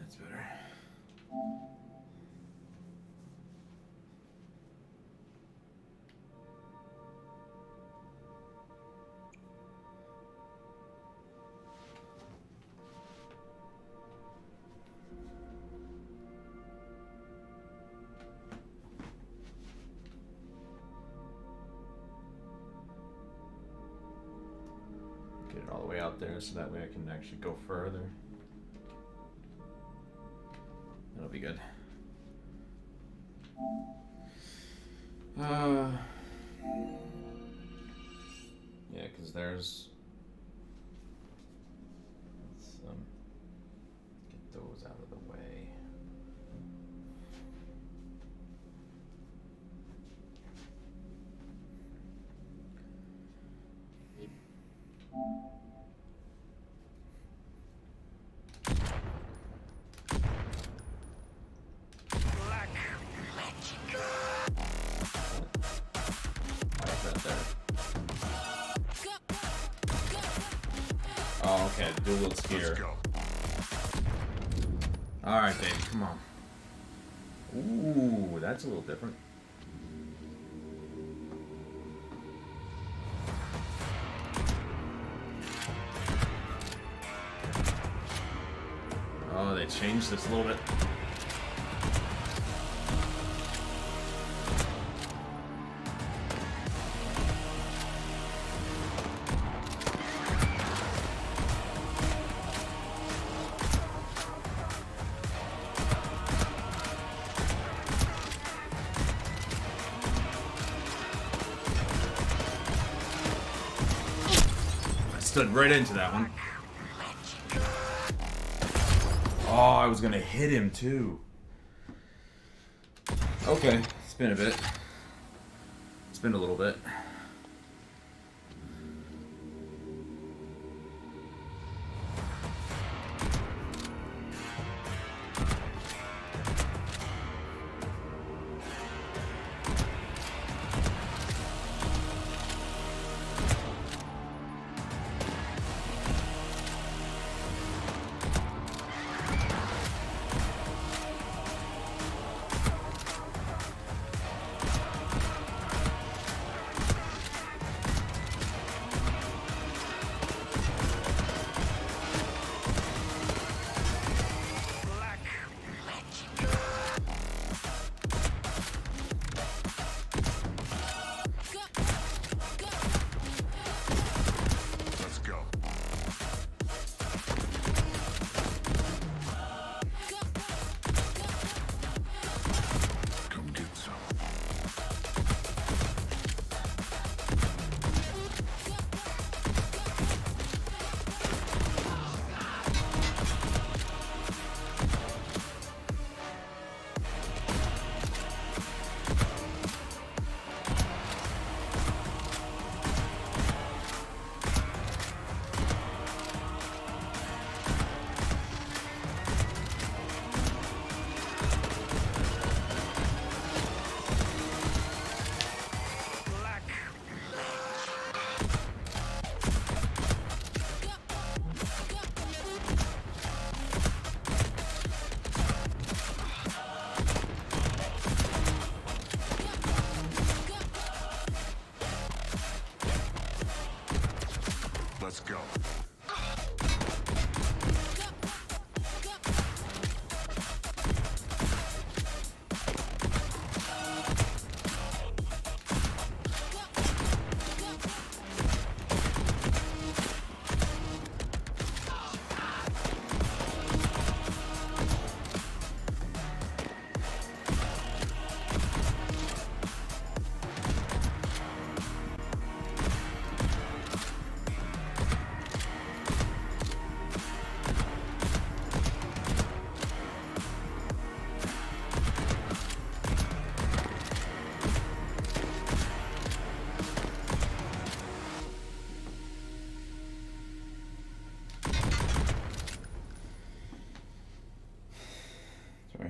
That's better. Get it all the way out there so that way I can actually go further. That'll be good. Yeah, because there's... Let's get those out of the way. Oh, okay, dual skier. Alright, baby, come on. Ooh, that's a little different. Oh, they changed this a little bit. Stood right into that one. Oh, I was gonna hit him too. Okay, spin a bit. Spin a little bit.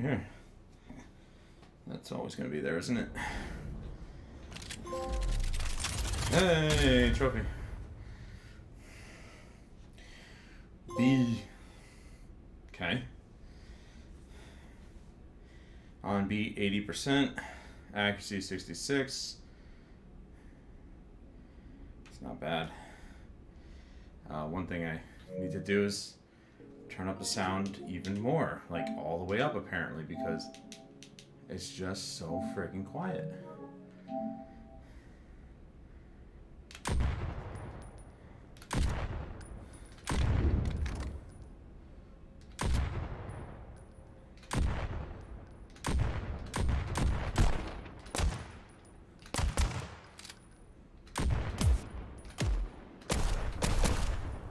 here. That's always going to be there, isn't it? Hey, trophy. B. Okay. On B, 80%. Accuracy, 66. It's not bad. One thing I need to do is turn up the sound even more. Like, all the way up, apparently, because it's just so freaking quiet.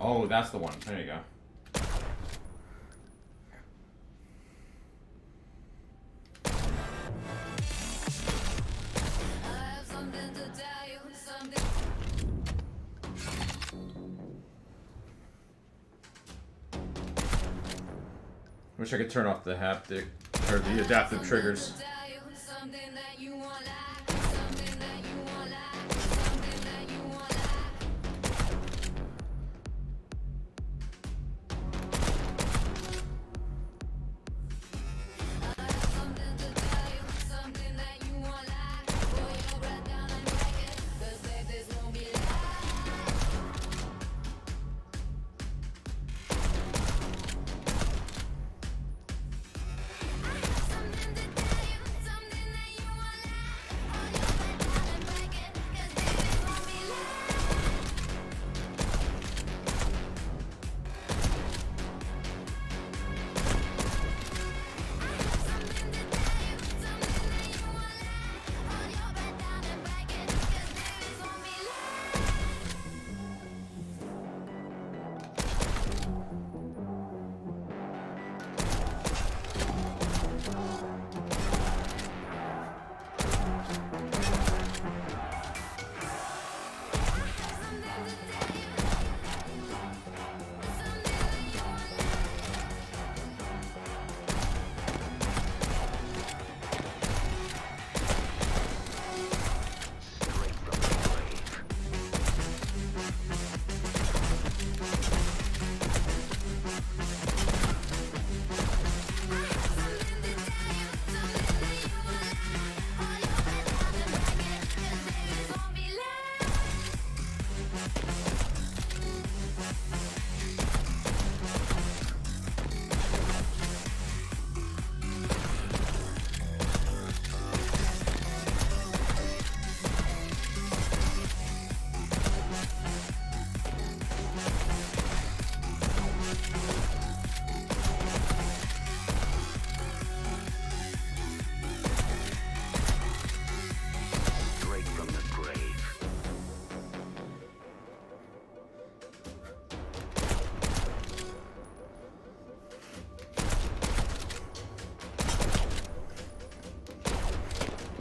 Oh, that's the one. There you go. Wish I could turn off the haptic or the adaptive triggers.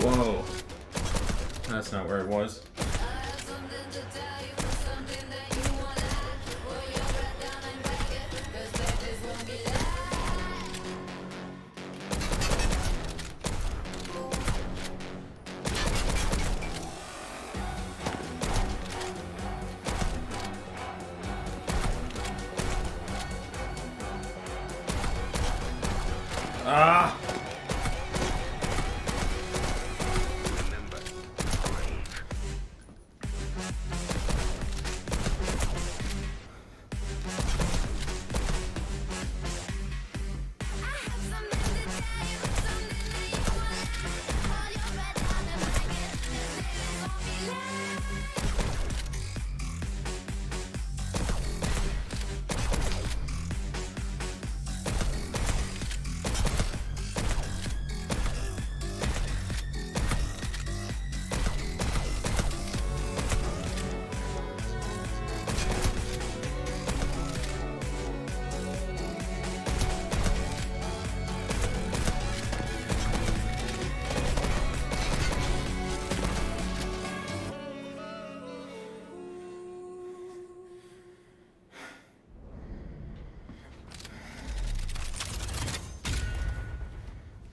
Whoa. That's not where it was. Ah!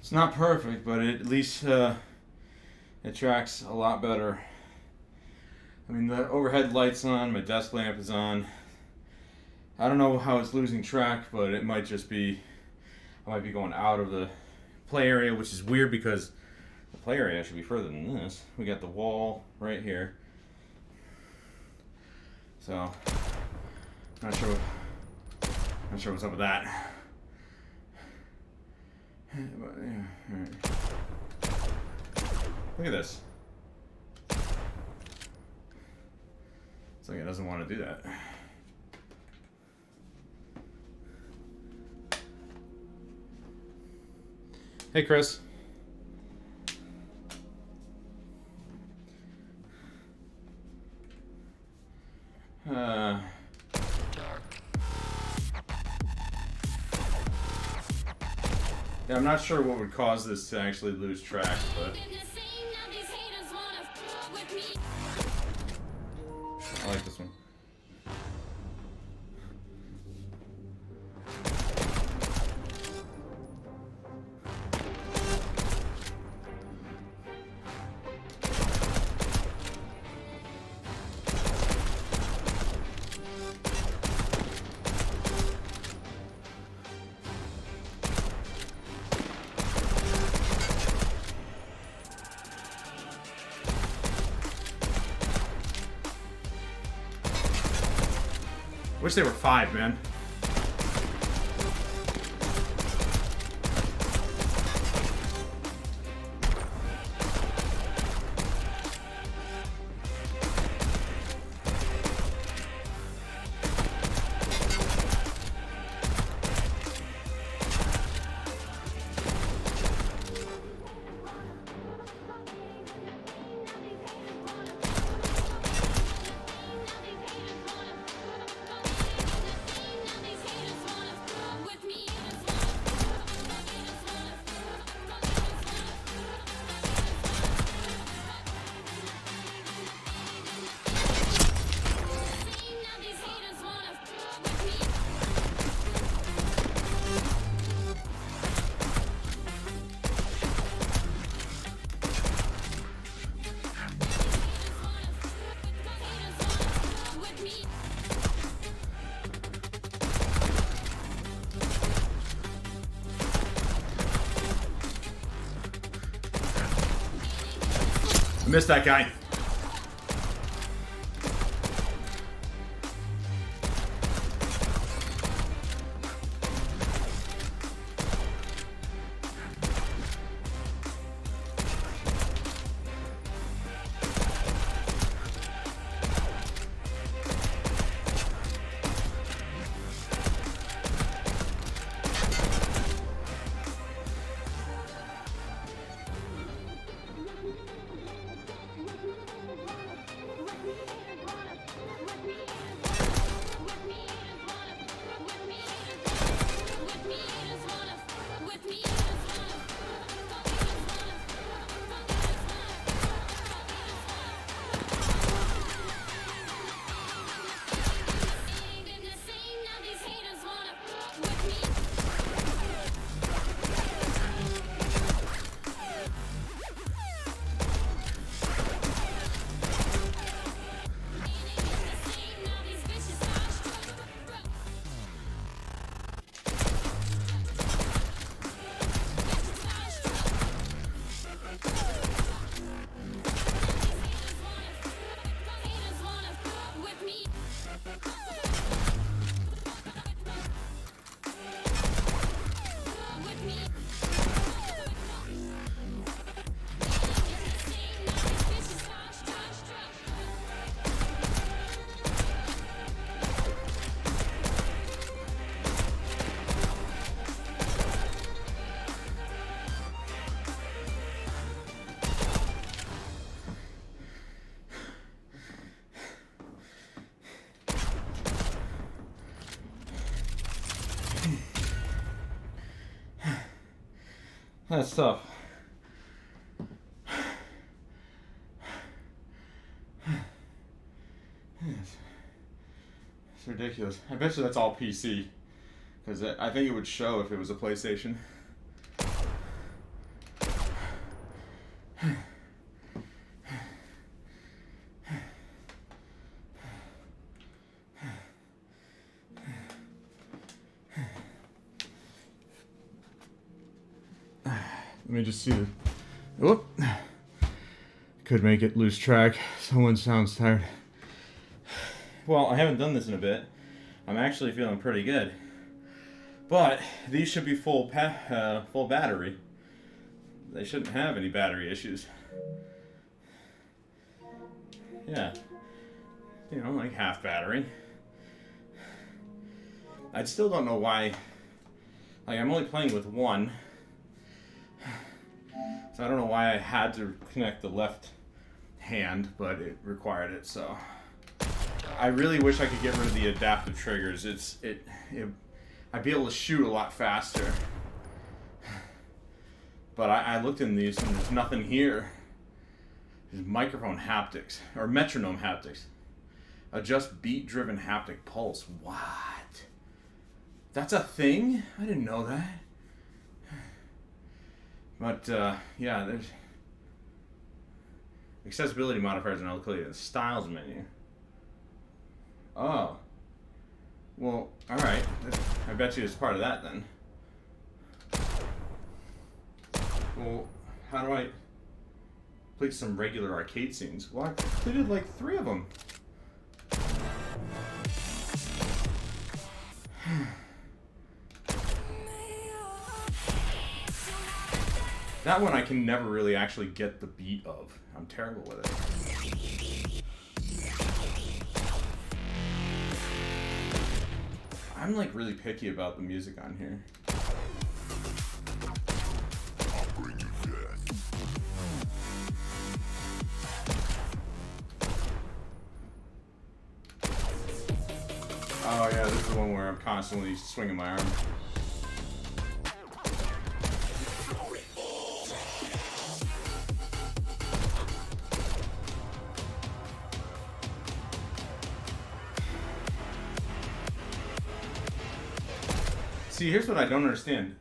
It's not perfect, but at least it tracks a lot better. I mean, the overhead light's on, my desk lamp is on. I don't know how it's losing track, but it might just be, I might be going out of the play area, which is weird because the play area should be further than this. We got the wall right here. So, not sure what's up with that. But, yeah, all right. Look at this. It's like it doesn't want to do that. Hey, Chris. Yeah, I'm not sure what would cause this to actually lose track, but I like this one. Wish they were 5, man. I missed that guy. That's tough. It's ridiculous. I bet you that's all PC. Because I think it would show if it was a PlayStation. Let me just see the... Whoop. Could make it lose track. Someone sounds tired. Well, I haven't done this in a bit. I'm actually feeling pretty good. But these should be full battery. They shouldn't have any battery issues. Yeah. You know, like half battery. I still don't know why. Like, I'm only playing with one. So I don't know why I had to connect the left hand, but it required it, so. I really wish I could get rid of the adaptive triggers. I'd be able to shoot a lot faster. But I looked in these and there's nothing here. There's microphone haptics, or metronome haptics. Adjust beat-driven haptic pulse. What? That's a thing? I didn't know that. But, yeah, there's accessibility modifiers and click the styles menu. Oh. Well, alright. I bet you it's part of that then. Well, how do I play some regular arcade scenes? Well, I completed like 3 of them. That one I can never really actually get the beat of. I'm terrible with it. I'm like really picky about the music on here. I'll bring you death. Oh yeah, this is the one where I'm constantly swinging my arm. See, here's what I don't understand.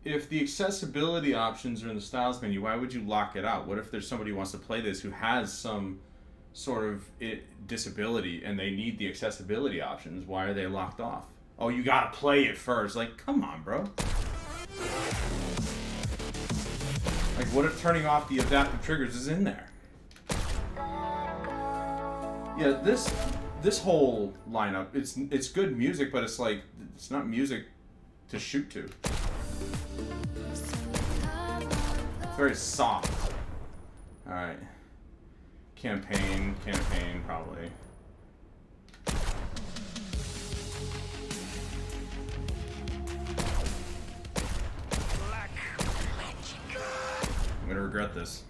If the accessibility options are in the styles menu, why would you lock it out? What if there's somebody who wants to play this who has some sort of disability and they need the accessibility options? Why are they locked off? Oh, you gotta play it first. Like, come on, bro. Like, what if turning off the adaptive triggers is in there? Yeah, this whole lineup, it's good music, but it's like, it's not music to shoot to. It's very soft. Alright. Campaign, probably. I'm gonna regret this.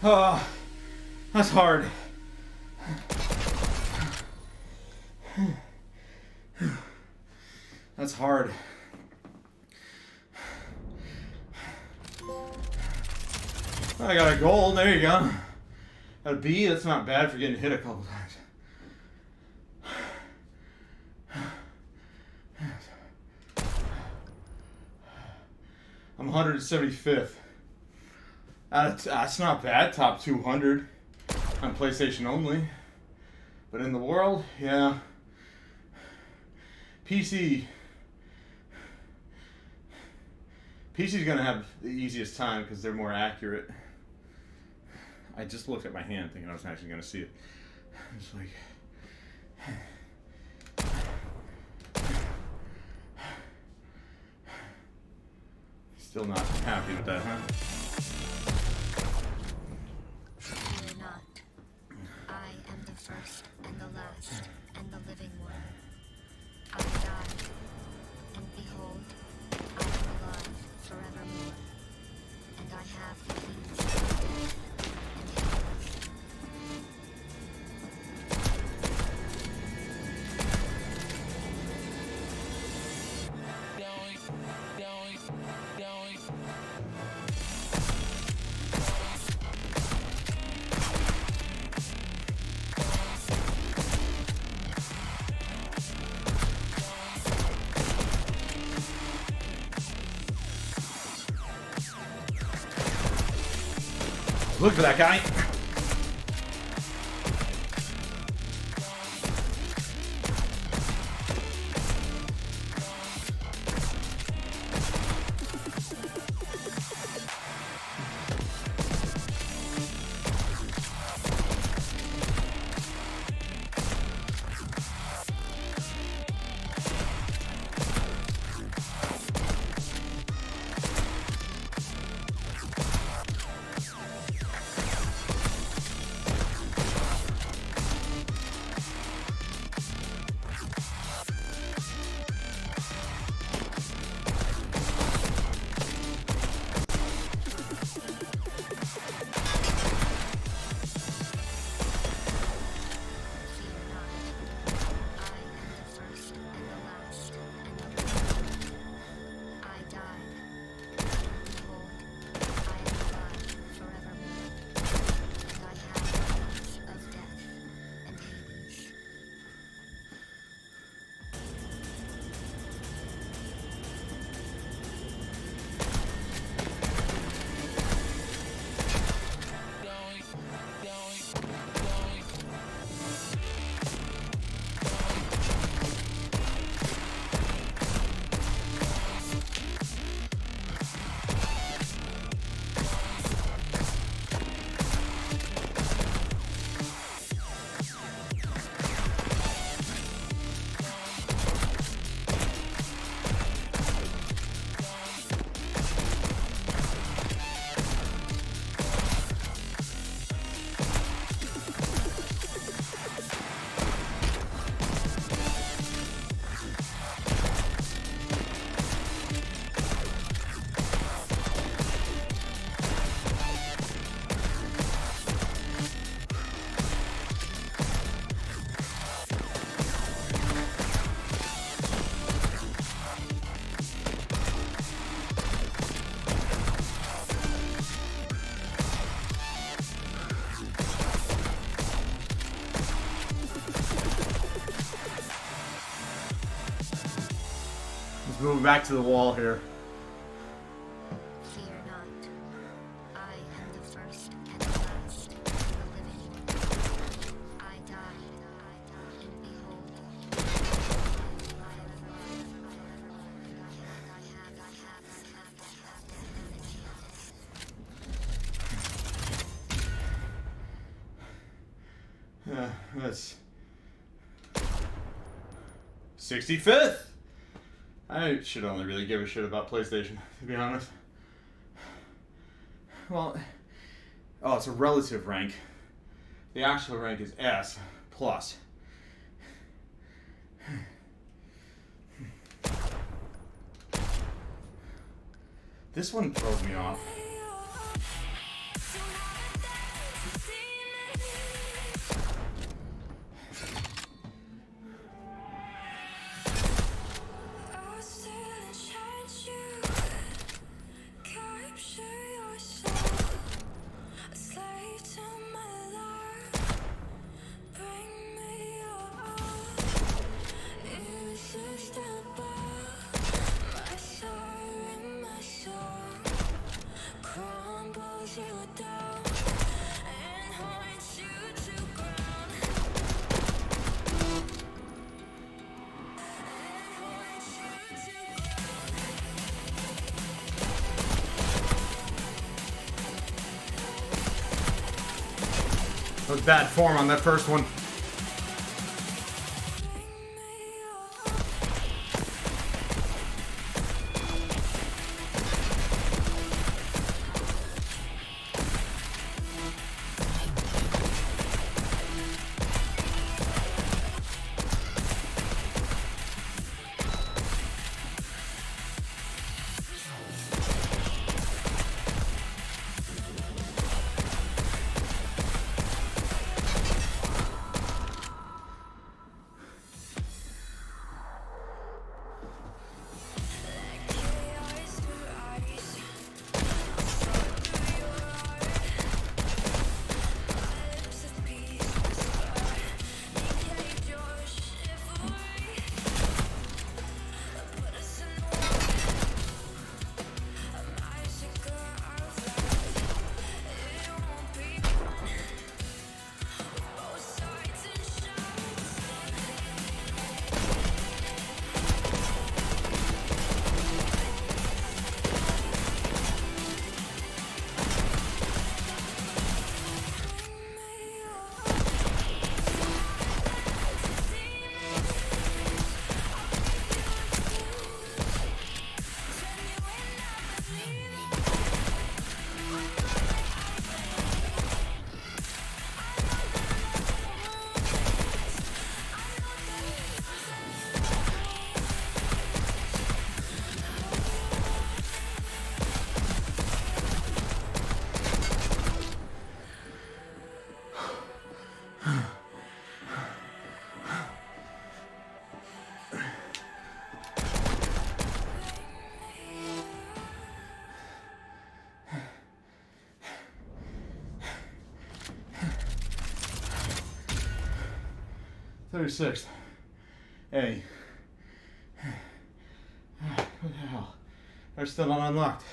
Oh, that's hard. That's hard. I got a gold. There you go. Got a B. That's not bad for getting hit a couple times. I'm 175th. That's not bad. Top 200 on PlayStation only. But in the world, yeah. PC's gonna have the easiest time because they're more accurate. I just looked at my hand thinking I was actually gonna see it. It's like... Still not happy with that, huh? Fear not. I am the first and the last and the living one. I died, and behold, I am alive forevermore. And I have the keys of death and Hades. Look for that guy. Moving back to the wall here. Fear not. I am the first and the last and the living one. I died, and behold, I am alive forevermore. And I have That's 65th. I should only really give a shit about PlayStation, to be honest. Well, oh, it's a relative rank. The actual rank is S plus. This one throws me off. bad form on that first one. "36th. Hey. What the hell? They're still not unlocked.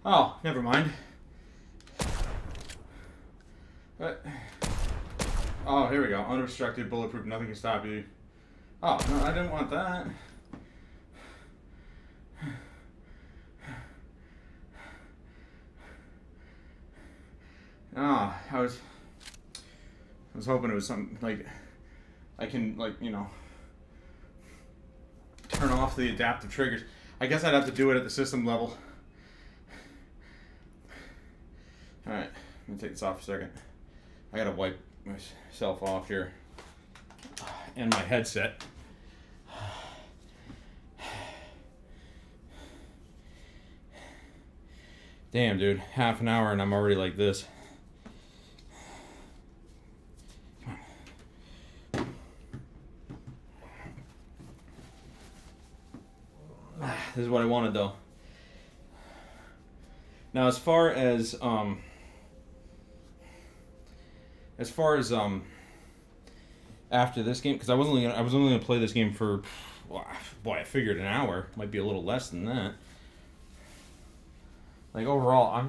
Oh, never mind. Oh, here we go. Unobstructed, bulletproof, nothing can stop you. Oh, no, I didn't want that. Ah, I was hoping it was something like I can, like, you know, turn off the adaptive triggers. I guess I'd have to do it at the system level. Alright, I'm gonna take this off for a second. I gotta wipe myself off here. And my headset. Damn, dude. Half an hour and I'm already like this. This is what I wanted, though. Now, as far as after this game, because I was only gonna play this game for, boy, I figured an hour. Might be a little less than that. Like, overall,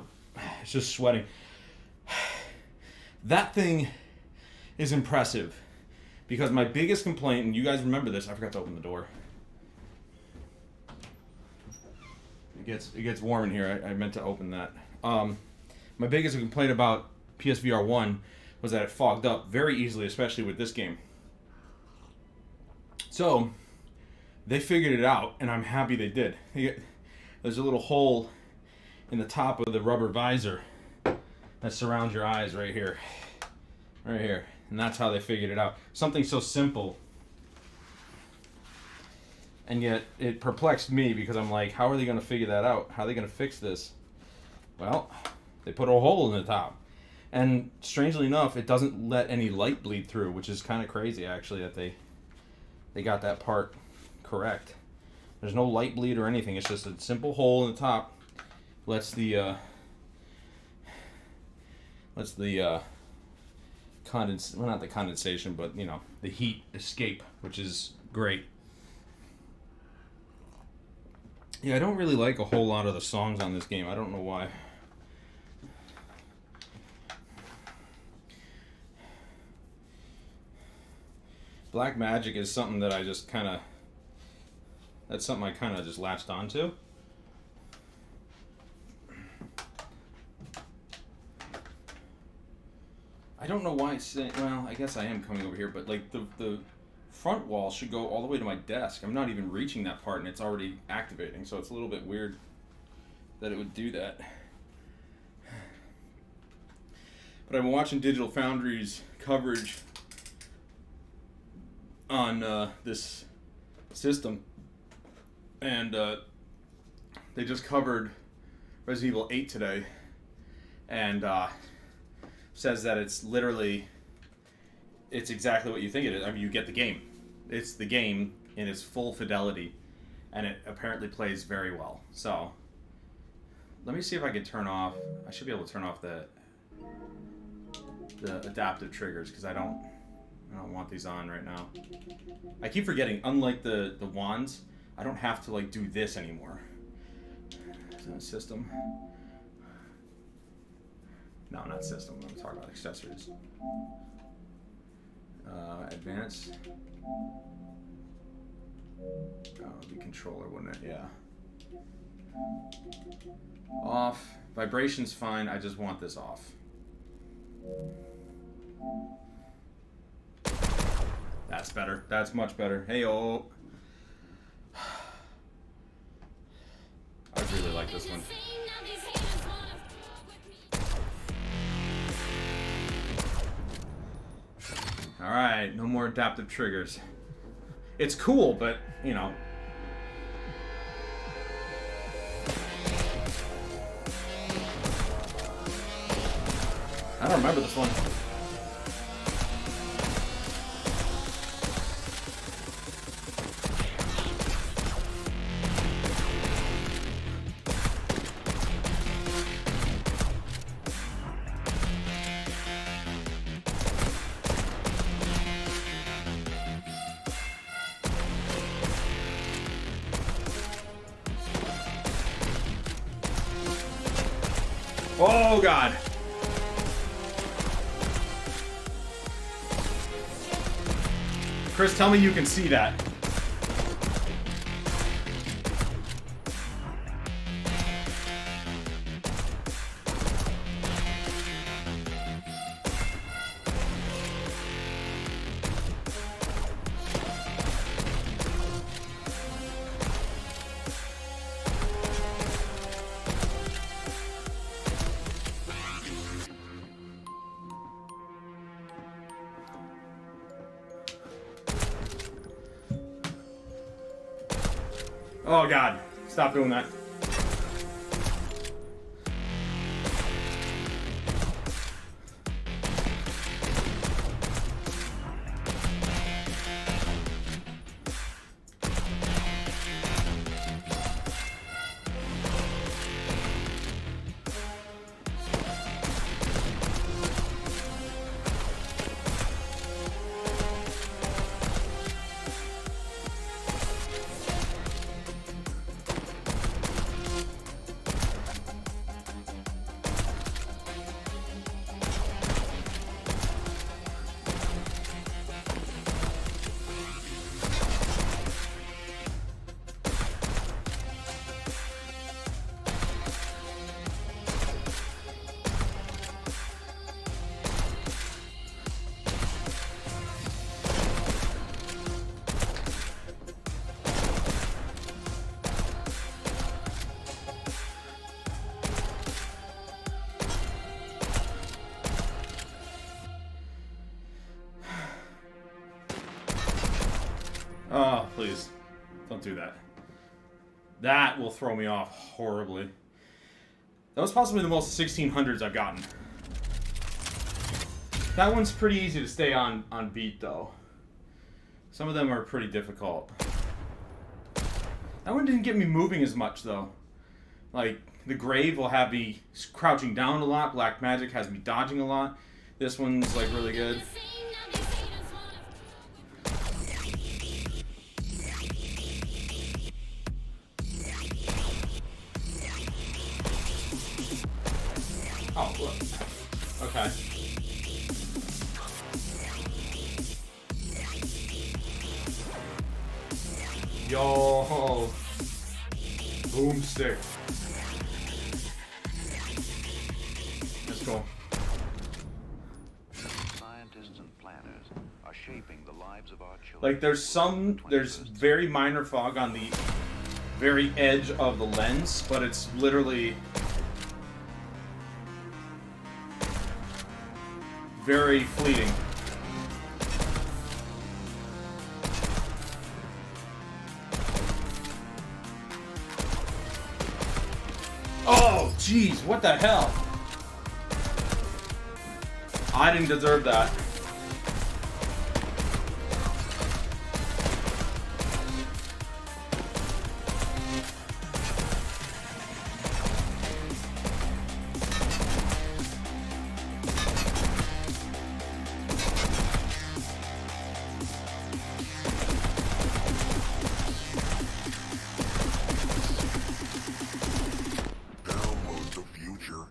it's just sweating. That thing is impressive, because my biggest complaint, and you guys remember this, I forgot to open the door. It gets warm in here. I meant to open that. My biggest complaint about PSVR 1 was that it fogged up very easily, especially with this game. So, they figured it out, and I'm happy they did. There's a little hole in the top of the rubber visor that surrounds your eyes right here. Right here. And that's how they figured it out. Something so simple. And yet, it perplexed me because I'm like, how are they going to figure that out? How are they going to fix this? Well, they put a hole in the top. And strangely enough, it doesn't let any light bleed through, which is kind of crazy, actually, that they got that part correct. There's no light bleed or anything. It's just a simple hole in the top. Lets the well, not the condensation, but, you know, the heat escape, which is great. Yeah, I don't really like a whole lot of the songs on this game. I don't know why. Black Magic is something that I just kind of... That's something I kind of just latched onto. don't know why it's saying, well, I guess I am coming over here, but like the front wall should go all the way to my desk. I'm not even reaching that part and it's already activating, so it's a little bit weird that it would do that. But I've been watching Digital Foundry's coverage on this system, and they just covered Resident Evil 8 today, and says that it's exactly what you think it is. I mean, you get the game. It's the game in its full fidelity, and it apparently plays very well. So, let me see if I can turn off. I should be able to turn off the adaptive triggers because I don't want these on right now. I keep forgetting. Unlike the wands, I don't have to like do this anymore. Is that a system? No, not system. I'm talking about accessories. Advanced. Oh, it'd be controller, wouldn't it? Yeah. Off. Vibration's fine. I just want this off. That's better. That's much better. Hey-oh. I really like this one. Alright, no more adaptive triggers. It's cool, but, you know. I don't remember this one. Oh, God. Chris, tell me you can see that. Oh, God. Stop doing that. Oh, please. Don't do that. That will throw me off horribly. That was possibly the most 1600s I've gotten. That one's pretty easy to stay on beat, though. Some of them are pretty difficult. That one didn't get me moving as much, though. Like, the Grave will have me crouching down a lot. Black Magic has me dodging a lot. This one's, like, really good. Oh, look. Okay. Yo. Boomstick. Let's go. distant planners are shaping the lives of our children. Like there's very minor fog on the very edge of the lens, but it's literally very fleeting. Oh, jeez, what the hell? I didn't deserve that. Download the future.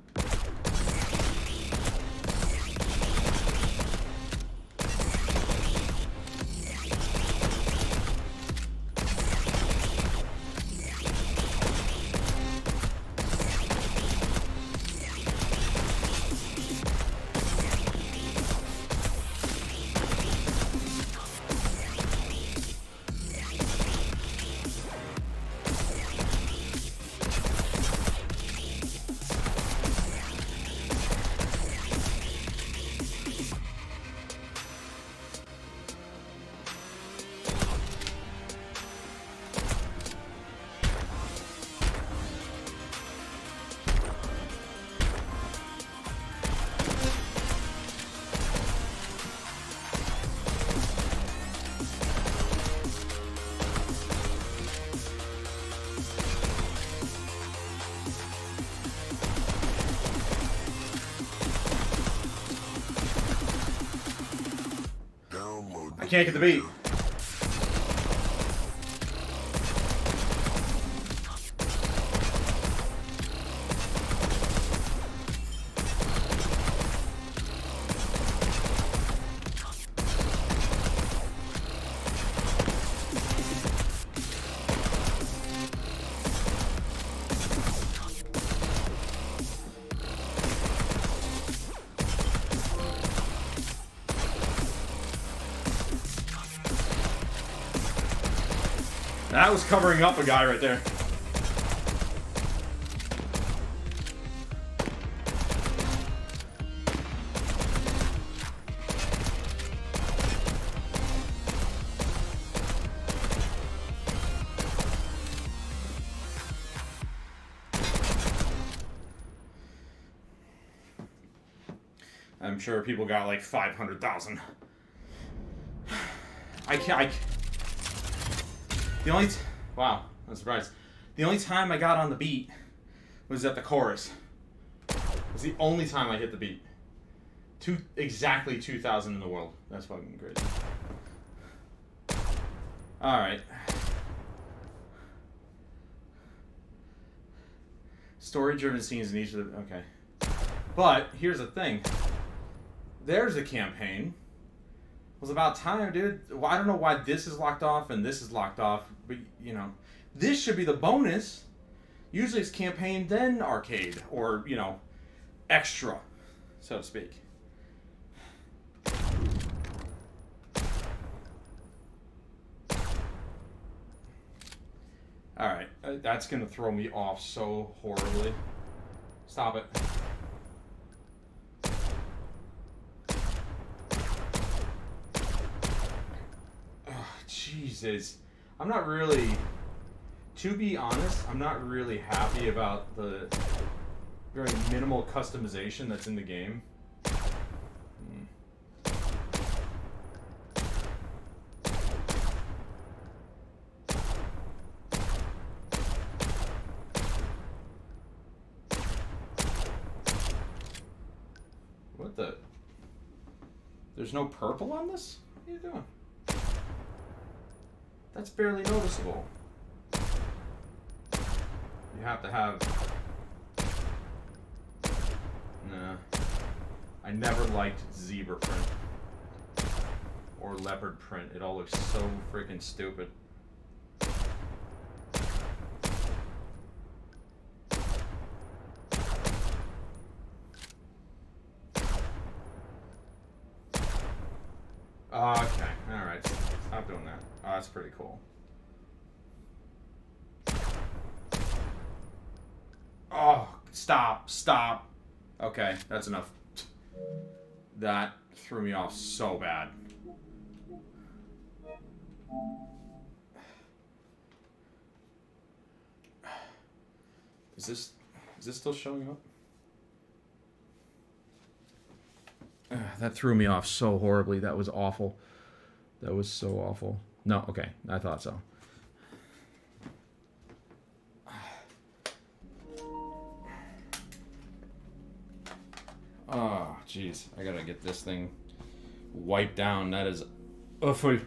Download I can't get the beat. That was covering up a guy right there. I'm sure people got like 500,000. Wow, I'm surprised. The only time I got on the beat was at the chorus. It was the only time I hit the beat. Exactly 2,000 in the world. That's fucking crazy. Alright. Story-driven scenes in each of the... Okay. But, here's the thing. There's a campaign. It was about time, dude. Well, I don't know why this is locked off and this is locked off, but, you know. This should be the bonus. Usually it's campaign, then arcade. Or, you know, extra, so to speak. Alright, that's gonna throw me off so horribly. Stop it. Jesus. I'm not really, to be honest, I'm not really happy about the very minimal customization that's in the game. What the? There's no purple on this? What are you doing? That's barely noticeable. You have to have... Nah. I never liked zebra print. Or leopard print. It all looks so freaking stupid. Okay, alright. Stop doing that. Oh, that's pretty cool. Oh, stop. Okay, that's enough. That threw me off so bad. Is this still showing up? That threw me off so horribly. That was awful. That was so awful. No, okay. I thought so. Oh, jeez. I gotta get this thing wiped down. That is awful.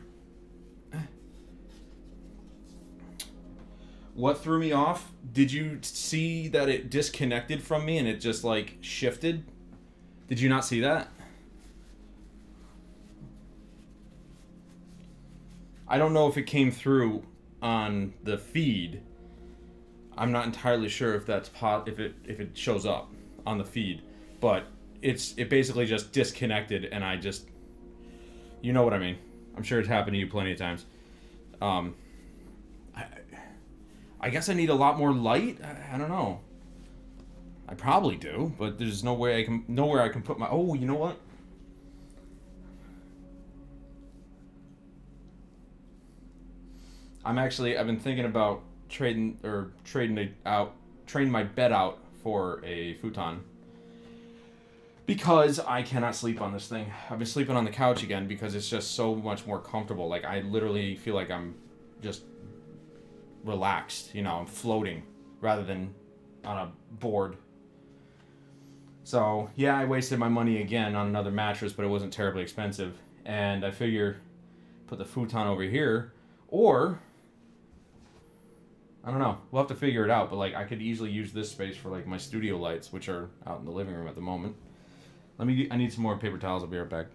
What threw me off? Did you see that it disconnected from me and it just, like, shifted? Did you not see that? I don't know if it came through on the feed. I'm not entirely sure if that's if it shows up on the feed, but it basically just disconnected, and I just, you know what I mean. I'm sure it's happened to you plenty of times. I guess I need a lot more light. I don't know. I probably do, but there's nowhere I can put my. Oh, you know what? I've been thinking about trading my bed out for a futon. Because I cannot sleep on this thing. I've been sleeping on the couch again because it's just so much more comfortable. Like, I literally feel like I'm just relaxed. You know, I'm floating rather than on a board. So, yeah, I wasted my money again on another mattress, but it wasn't terribly expensive. And I figure put the futon over here, or I don't know. We'll have to figure it out, but like I could easily use this space for like my studio lights, which are out in the living room at the moment. I need some more paper towels. I'll be right back.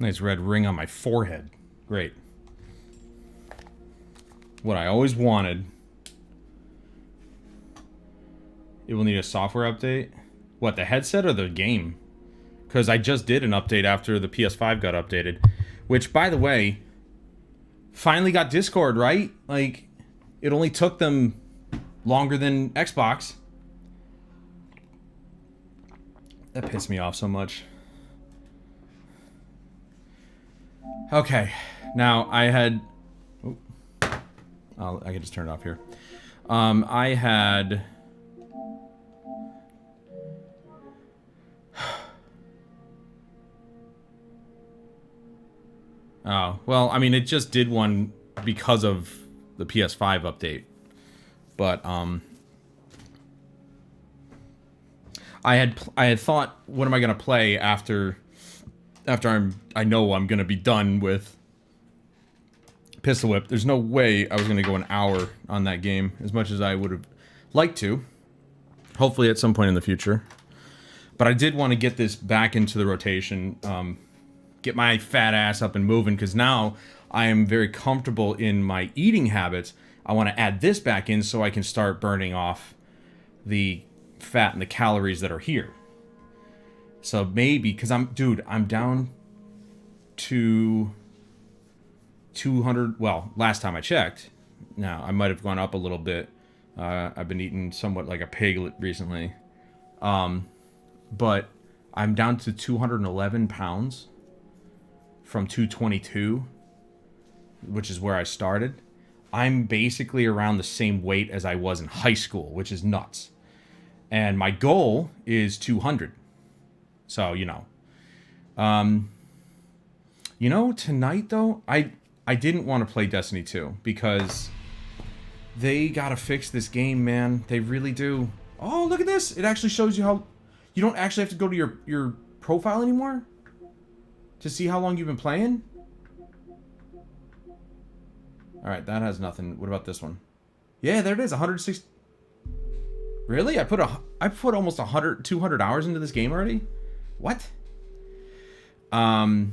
Nice red ring on my forehead. Great. What I always wanted. It will need a software update. What, the headset or the game? Because I just did an update after the PS5 got updated. Which, by the way, finally got Discord, right? Like, it only took them longer than Xbox. That pissed me off so much. Okay, now I had... Oh, I can just turn it off here. I had... Oh, well, I mean, it just did one because of the PS5 update. But, I had thought, what am I going to play after I know I'm going to be done with Pistol Whip. There's no way I was going to go an hour on that game, as much as I would have liked to. Hopefully at some point in the future. But I did want to get this back into the rotation, get my fat ass up and moving, because now I am very comfortable in my eating habits. I want to add this back in so I can start burning off the fat and the calories that are here. So maybe, because I'm down to 200, well, last time I checked. Now, I might have gone up a little bit. I've been eating somewhat like a pig recently. But I'm down to 211 pounds from 222, which is where I started. I'm basically around the same weight as I was in high school, which is nuts. And my goal is 200. So, tonight, though, I didn't want to play Destiny 2 because they gotta fix this game, man. They really do. Oh, look at this. It actually shows you how... You don't actually have to go to your profile anymore to see how long you've been playing? Alright, that has nothing. What about this one? Yeah, there it is. 160... Really? I put almost 200 hours into this game already? What? Well,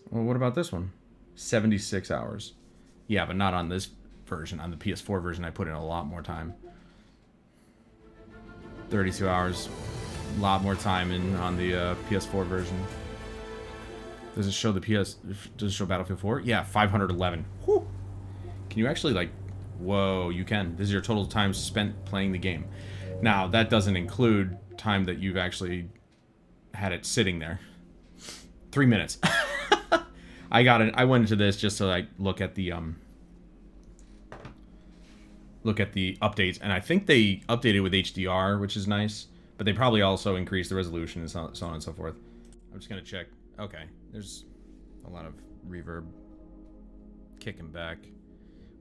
what about this one? 76 hours. Yeah, but not on this version. On the PS4 version, I put in a lot more time. 32 hours. A lot more time on the PS4 version. Does it show does it show Battlefield 4? Yeah, 511. Whew. Can you actually, like... Whoa, you can. This is your total time spent playing the game. Now, that doesn't include time that you've actually had it sitting there. 3 minutes. I went into this just to like look at the updates, and I think they updated with HDR, which is nice, but they probably also increased the resolution and so on and so forth. I'm just gonna check. Okay, there's a lot of reverb kicking back.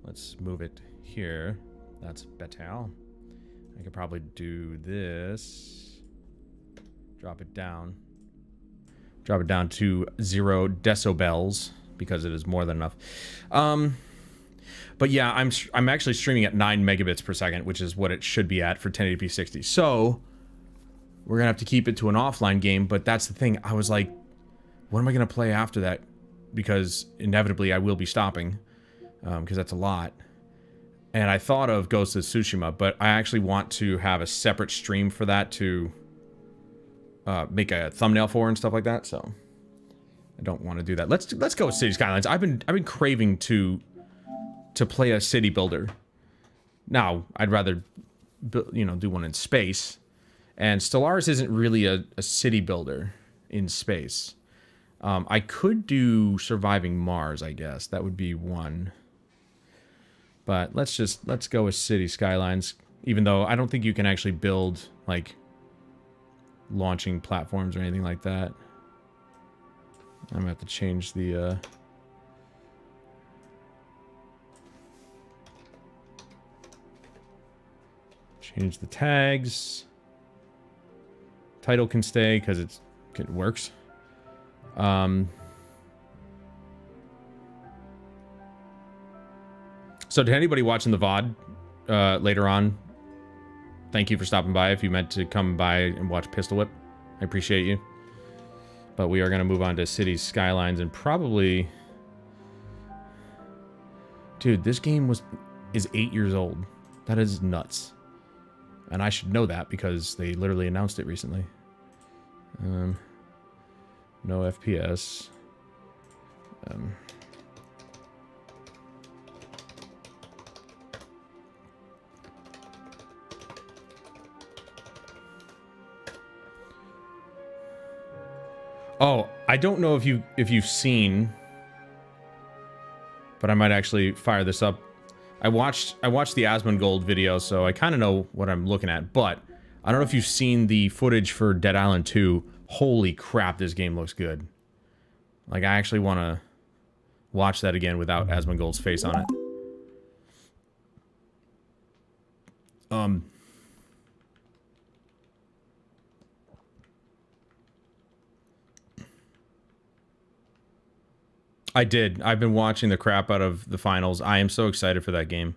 Let's move it here. That's better. I could probably do this. Drop it down. Drop it down to 0 decibels because it is more than enough. But yeah, I'm actually streaming at 9 megabits per second, which is what it should be at for 1080p 60. So we're gonna have to keep it to an offline game. But that's the thing. I was like, what am I gonna play after that? Because inevitably I will be stopping, because that's a lot. And I thought of Ghost of Tsushima, but I actually want to have a separate stream for that to make a thumbnail for and stuff like that. So I don't want to do that. Let's go with City Skylines. I've been craving to play a city builder. Now I'd rather do one in space. And Stellaris isn't really a city builder in space. I could do Surviving Mars, I guess. That would be one. But let's go with City Skylines. Even though I don't think you can actually build, like, launching platforms or anything like that. I'm gonna have to change the, change the tags. Title can stay, because it works. So to anybody watching the VOD later on, thank you for stopping by. If you meant to come by and watch Pistol Whip, I appreciate you. But we are going to move on to City Skylines and probably... Dude, this game is 8 years old. That is nuts. And I should know that because they literally announced it recently. No FPS. Oh, I don't know if you've seen, but I might actually fire this up. I watched the Asmongold video, so I kind of know what I'm looking at, but I don't know if you've seen the footage for Dead Island 2. Holy crap, this game looks good. Like, I actually want to watch that again without Asmongold's face on it. I did. I've been watching the crap out of the finals. I am so excited for that game.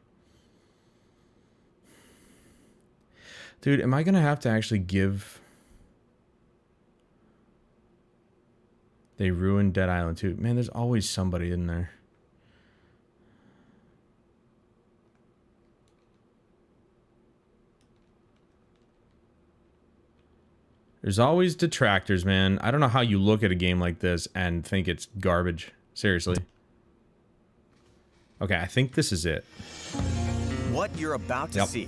Dude, am I going to have to actually give... They ruined Dead Island 2. Man, there's always somebody in there. There's always detractors, man. I don't know how you look at a game like this and think it's garbage. Seriously. Okay, I think this is it. What you're about to see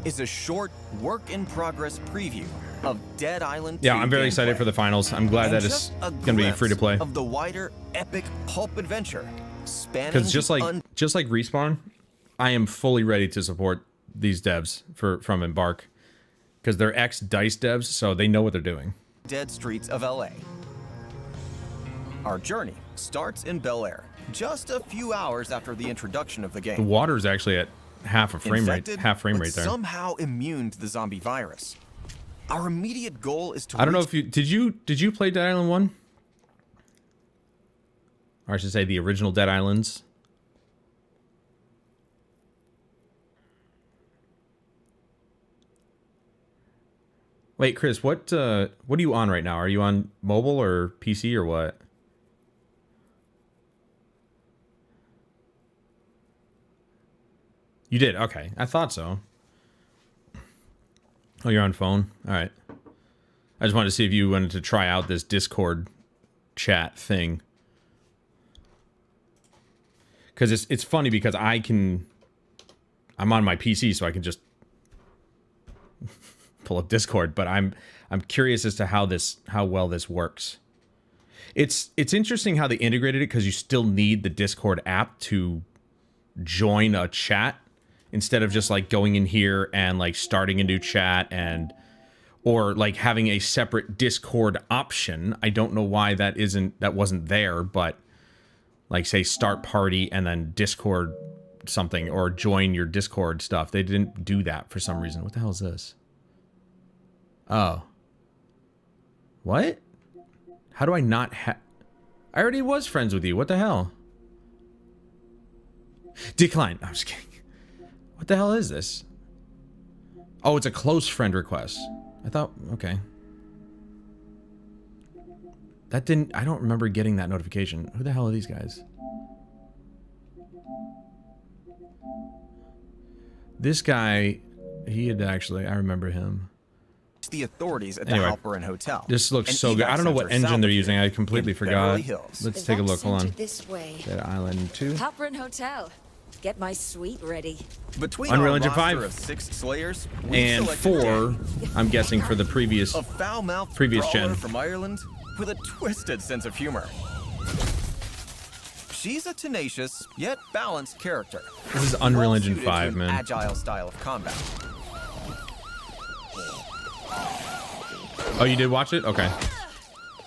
is a short work-in-progress preview of Dead Island 2 Yeah, I'm very excited for the finals. I'm glad that it's going to be free to play. Of the wider epic pulp adventure spanning Because just like Respawn, I am fully ready to support these devs from Embark. Because they're ex-DICE devs, so they know what they're doing. dead streets of LA. Our journey starts in Bel Air, just a few hours after the introduction of the game. The water is actually at half frame rate there. Somehow immune to the zombie virus. Our immediate goal is to I don't know if you did you play Dead Island 1? Or I should say the original Dead Islands. Wait, Chris, what are you on right now? Are you on mobile or PC or what? You did? Okay. I thought so. Oh, you're on phone? All right. I just wanted to see if you wanted to try out this Discord chat thing. Because it's funny because I'm on my PC, so I can just pull up Discord, but I'm curious as to how well this works. It's interesting how they integrated it because you still need the Discord app to join a chat instead of just like going in here and like starting a new chat or like having a separate Discord option. I don't know why that wasn't there, but like say start party and then Discord something or join your Discord stuff. They didn't do that for some reason. What the hell is this? Oh. What? How do I not have... I already was friends with you. What the hell? Decline. I'm just kidding. What the hell is this? Oh, it's a close friend request. I thought... Okay. That didn't... I don't remember getting that notification. Who the hell are these guys? This guy... He had actually... I remember him. The authorities at the Halperin Hotel. This looks so good. I don't know what engine they're using. I completely forgot. Let's take a look. Hold on. This way. Dead Island 2. Halperin Hotel. Get my suite ready. Between Unreal our Engine 5 of 6 Slayers, and 4, I'm guessing for the previous gen. From Ireland with a twisted sense of humor. She's a tenacious yet balanced character. This is Unreal Engine 5, man. Agile style of combat. Oh, you did watch it? Okay.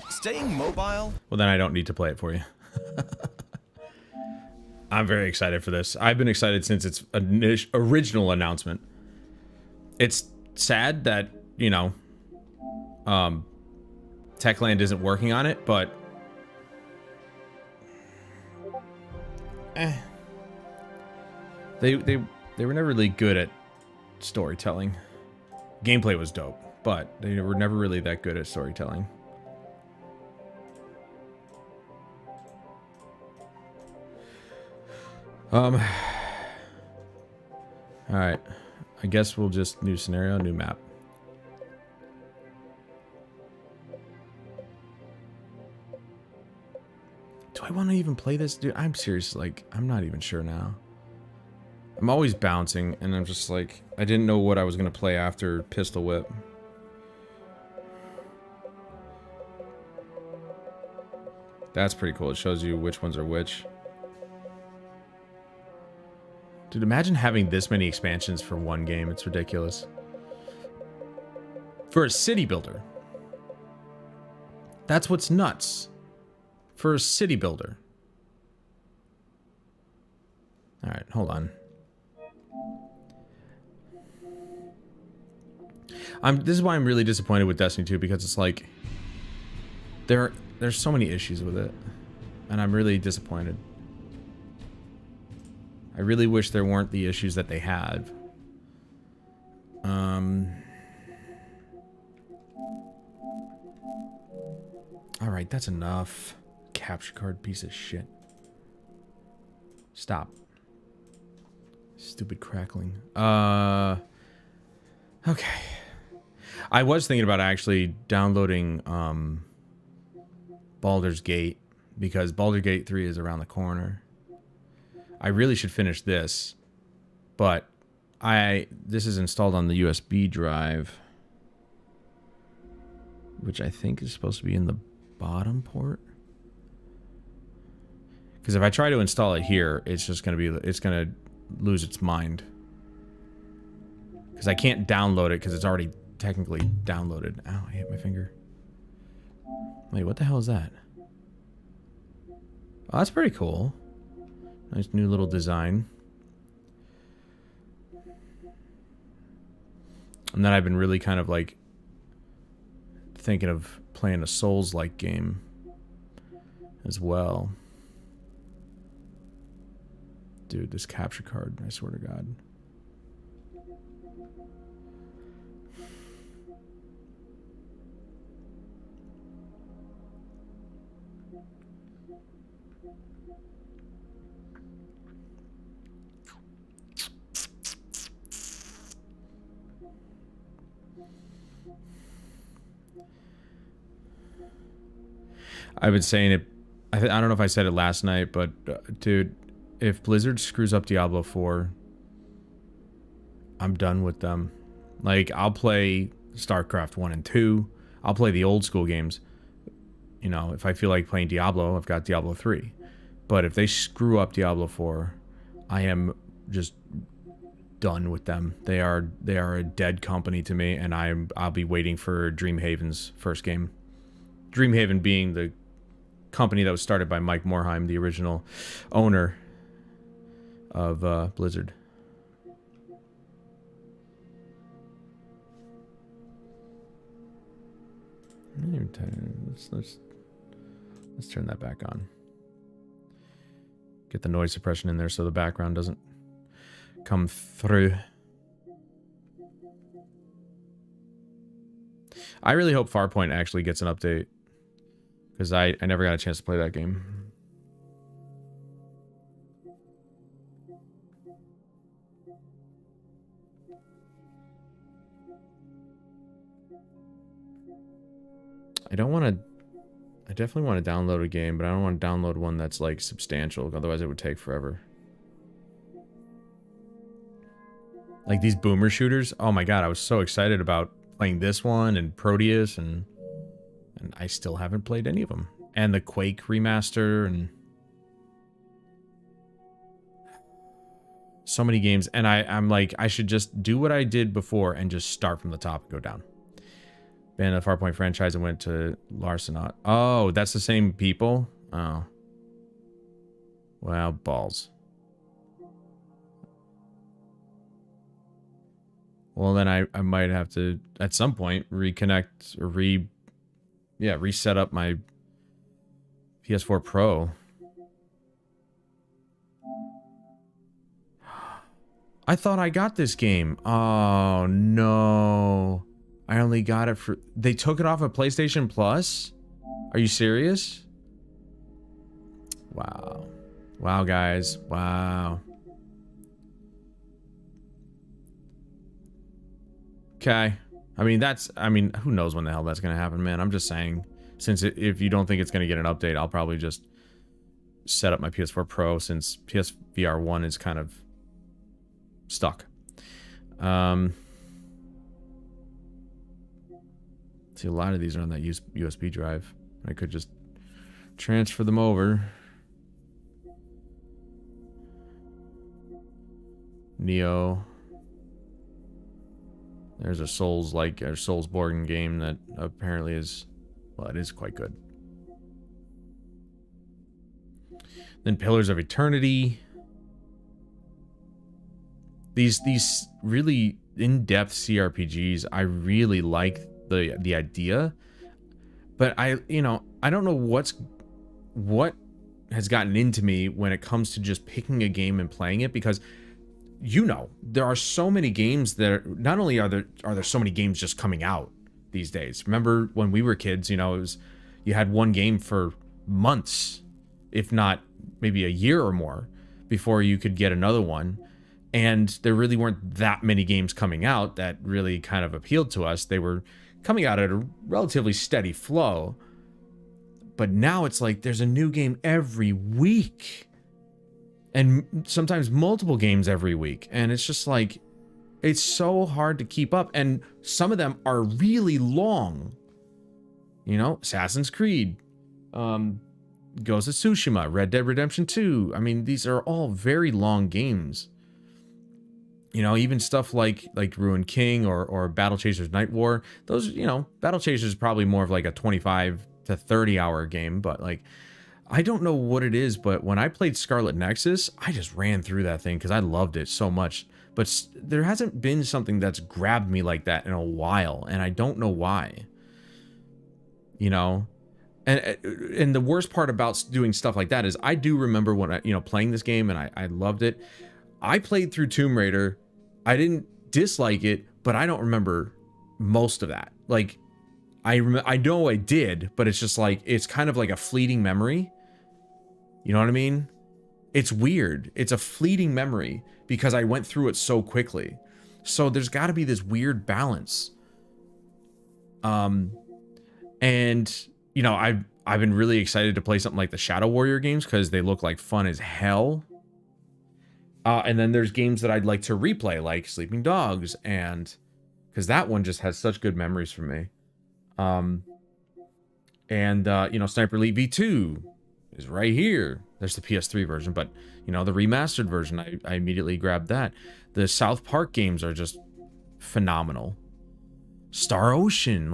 Staying mobile. Well, then I don't need to play it for you. I'm very excited for this. I've been excited since its original announcement. It's sad that, you know, Techland isn't working on it, but they were never really good at storytelling. Gameplay was dope, but they were never really that good at storytelling. All right. I guess we'll just new scenario, new map. Do I want to even play this? Dude, I'm serious. Like, I'm not even sure now. I'm always bouncing, and I'm just like, I didn't know what I was going to play after Pistol Whip. That's pretty cool. It shows you which ones are which. Dude, imagine having this many expansions for one game. It's ridiculous. For a city builder. That's what's nuts. for a city builder. All right, hold on. This is why I'm really disappointed with Destiny 2, because it's like there's so many issues with it, and I'm really disappointed. I really wish there weren't the issues that they had. All right, that's enough. Capture card piece of shit. Stop. Stupid crackling. Okay. I was thinking about actually downloading Baldur's Gate, because Baldur's Gate 3 is around the corner. I really should finish this, but this is installed on the USB drive, which I think is supposed to be in the bottom port. Because if I try to install it here, it's just going to lose its mind. Because I can't download it because it's already technically downloaded. Ow, I hit my finger. Wait, what the hell is that? Oh, that's pretty cool. Nice new little design. And then I've been really kind of like thinking of playing a Souls-like game as well. Dude, this capture card, I swear to God. I've been saying it, I don't know if I said it last night, but dude, if Blizzard screws up Diablo 4, I'm done with them. Like, I'll play StarCraft 1 and 2. I'll play the old school games. You know, if I feel like playing Diablo, I've got Diablo 3. But if they screw up Diablo 4, I am just done with them. They are a dead company to me, and I'll be waiting for Dreamhaven's first game. Dreamhaven being the company that was started by Mike Morhaime, the original owner of Blizzard. Let's turn that back on. Get the noise suppression in there so the background doesn't come through. I really hope Farpoint actually gets an update, because I never got a chance to play that game. I definitely want to download a game, but I don't want to download one that's like substantial, otherwise it would take forever. Like these boomer shooters, oh my god, I was so excited about playing this one and Proteus, and I still haven't played any of them. And the Quake remaster, and so many games, and I'm like, I should just do what I did before and just start from the top and go down. Banned the Farpoint franchise and went to Larcenaut. Oh, that's the same people? Oh. Well, balls. Well, then I might have to, at some point, reconnect or reset up my PS4 Pro. I thought I got this game. Oh, no. I only got it for... They took it off of PlayStation Plus? Are you serious? Wow. Wow, guys. Wow. Okay. I mean, who knows when the hell that's going to happen, man. I'm just saying, since if you don't think it's going to get an update, I'll probably just set up my PS4 Pro, since PSVR 1 is kind of stuck. See, a lot of these are on that USB drive. I could just transfer them over. Neo. There's a Soulsborne game that apparently is, well, it is quite good. Then Pillars of Eternity. These really in-depth CRPGs, I really like the idea, but I don't know what has gotten into me when it comes to just picking a game and playing it, because there are so many games that not only are there so many games just coming out these days. Remember when we were kids, it was, you had one game for months, if not maybe a year or more, before you could get another one. And there really weren't that many games coming out that really kind of appealed to us. They were coming out at a relatively steady flow. But now it's like there's a new game every week. And sometimes multiple games every week. And it's just like, it's so hard to keep up. And some of them are really long. Assassin's Creed, Ghost of Tsushima, Red Dead Redemption 2. I mean, these are all very long games. Even stuff like Ruined King or Battle Chasers Night War. Those, Battle Chasers is probably more of like a 25 to 30 hour game, but like, I don't know what it is, but when I played Scarlet Nexus, I just ran through that thing because I loved it so much. But there hasn't been something that's grabbed me like that in a while, and I don't know why. And the worst part about doing stuff like that is I do remember when I, playing this game, and I loved it. I played through Tomb Raider. I didn't dislike it, but I don't remember most of that. Like, I know I did, but it's just like, it's kind of like a fleeting memory. You know what I mean? It's weird. It's a fleeting memory because I went through it so quickly. So there's got to be this weird balance. And I've been really excited to play something like the Shadow Warrior games because they look like fun as hell. And then there's games that I'd like to replay, like Sleeping Dogs, and because that one just has such good memories for me. Sniper Elite V2 is right here. There's the PS3 version, but the remastered version, I immediately grabbed that. The South Park games are just phenomenal. Star Ocean,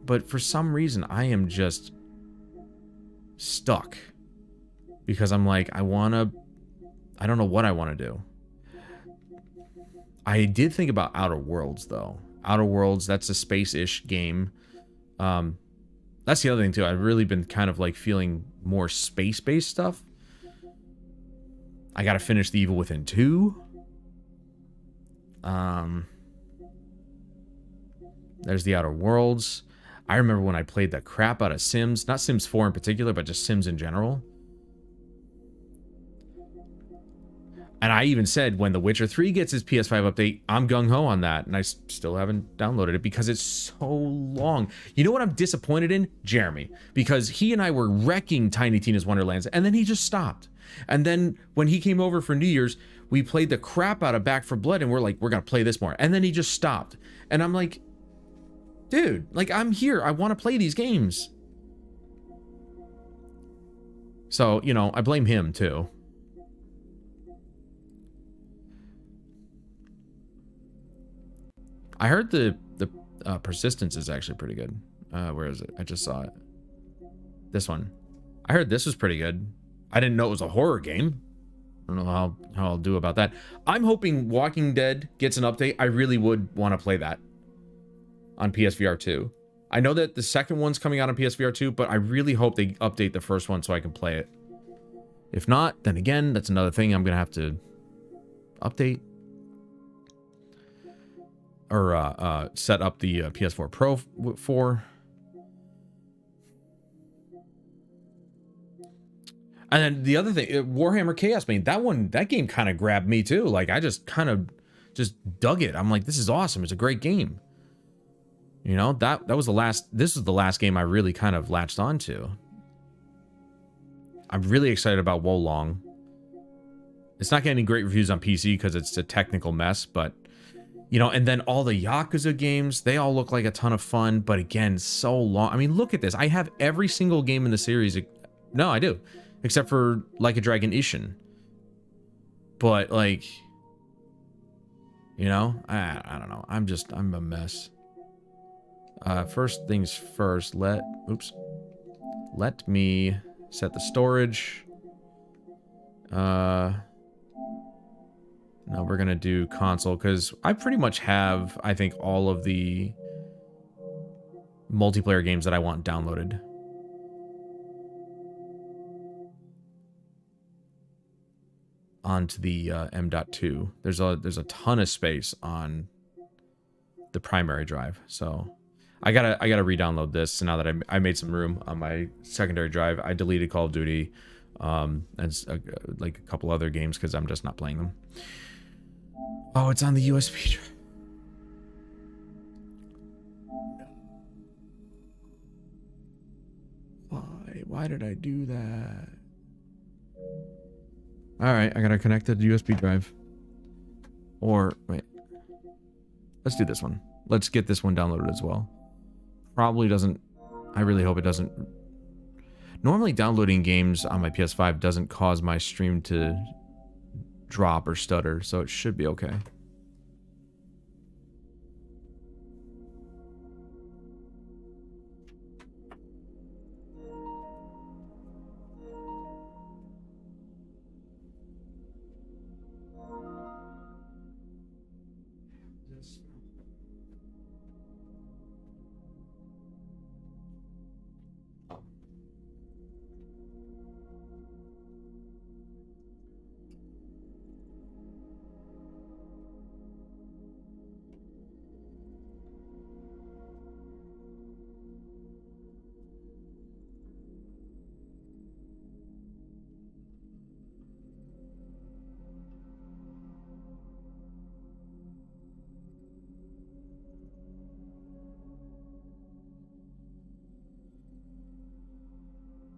but for some reason I am just stuck because I'm like, I don't know what I want to do. I did think about Outer Worlds though. Outer Worlds, that's a space-ish game. That's the other thing too. I've really been kind of like feeling more space-based stuff. I gotta finish The Evil Within 2. There's the Outer Worlds. I remember when I played the crap out of Sims. Not Sims 4 in particular, but just Sims in general. And I even said when The Witcher 3 gets his PS5 update, I'm gung-ho on that. And I still haven't downloaded it because it's so long. You know what I'm disappointed in? Jeremy. Because he and I were wrecking Tiny Tina's Wonderlands, and then he just stopped. And then when he came over for New Year's, we played the crap out of Back 4 Blood, and we're like, we're going to play this more. And then he just stopped. And I'm like, dude, I'm here. I want to play these games. So, I blame him too. I heard the Persistence is actually pretty good. Where is it? I just saw it. This one. I heard this was pretty good. I didn't know it was a horror game. I don't know how I'll do about that. I'm hoping Walking Dead gets an update. I really would want to play that on PSVR 2. I know that the second one's coming out on PSVR 2, but I really hope they update the first one so I can play it. If not, then again, that's another thing I'm going to have to update. Or set up the PS4 Pro for. And then the other thing, Warhammer Chaos Bane, that game kind of grabbed me too. Like, I just kind of just dug it. I'm like, this is awesome. It's a great game. That was this was the last game I really kind of latched onto. I'm really excited about Wo Long. It's not getting great reviews on PC because it's a technical mess, but and then all the Yakuza games, they all look like a ton of fun, but again, so long. I mean, look at this. I have every single game in the series. No, I do. Except for Like a Dragon Ishin. But, I don't know. I'm a mess. First things first, let me set the storage. No, we're gonna do console because I pretty much have, I think, all of the multiplayer games that I want downloaded. Onto the M.2. There's a ton of space on the primary drive, so I gotta re-download this. So now that I made some room on my secondary drive, I deleted Call of Duty, and like a couple other games because I'm just not playing them. Oh, it's on the USB drive. Why did I do that? Alright, I gotta connect the USB drive. Or, wait. Let's do this one. Let's get this one downloaded as well. Probably doesn't... I really hope it doesn't... Normally downloading games on my PS5 doesn't cause my stream to drop or stutter, so it should be okay.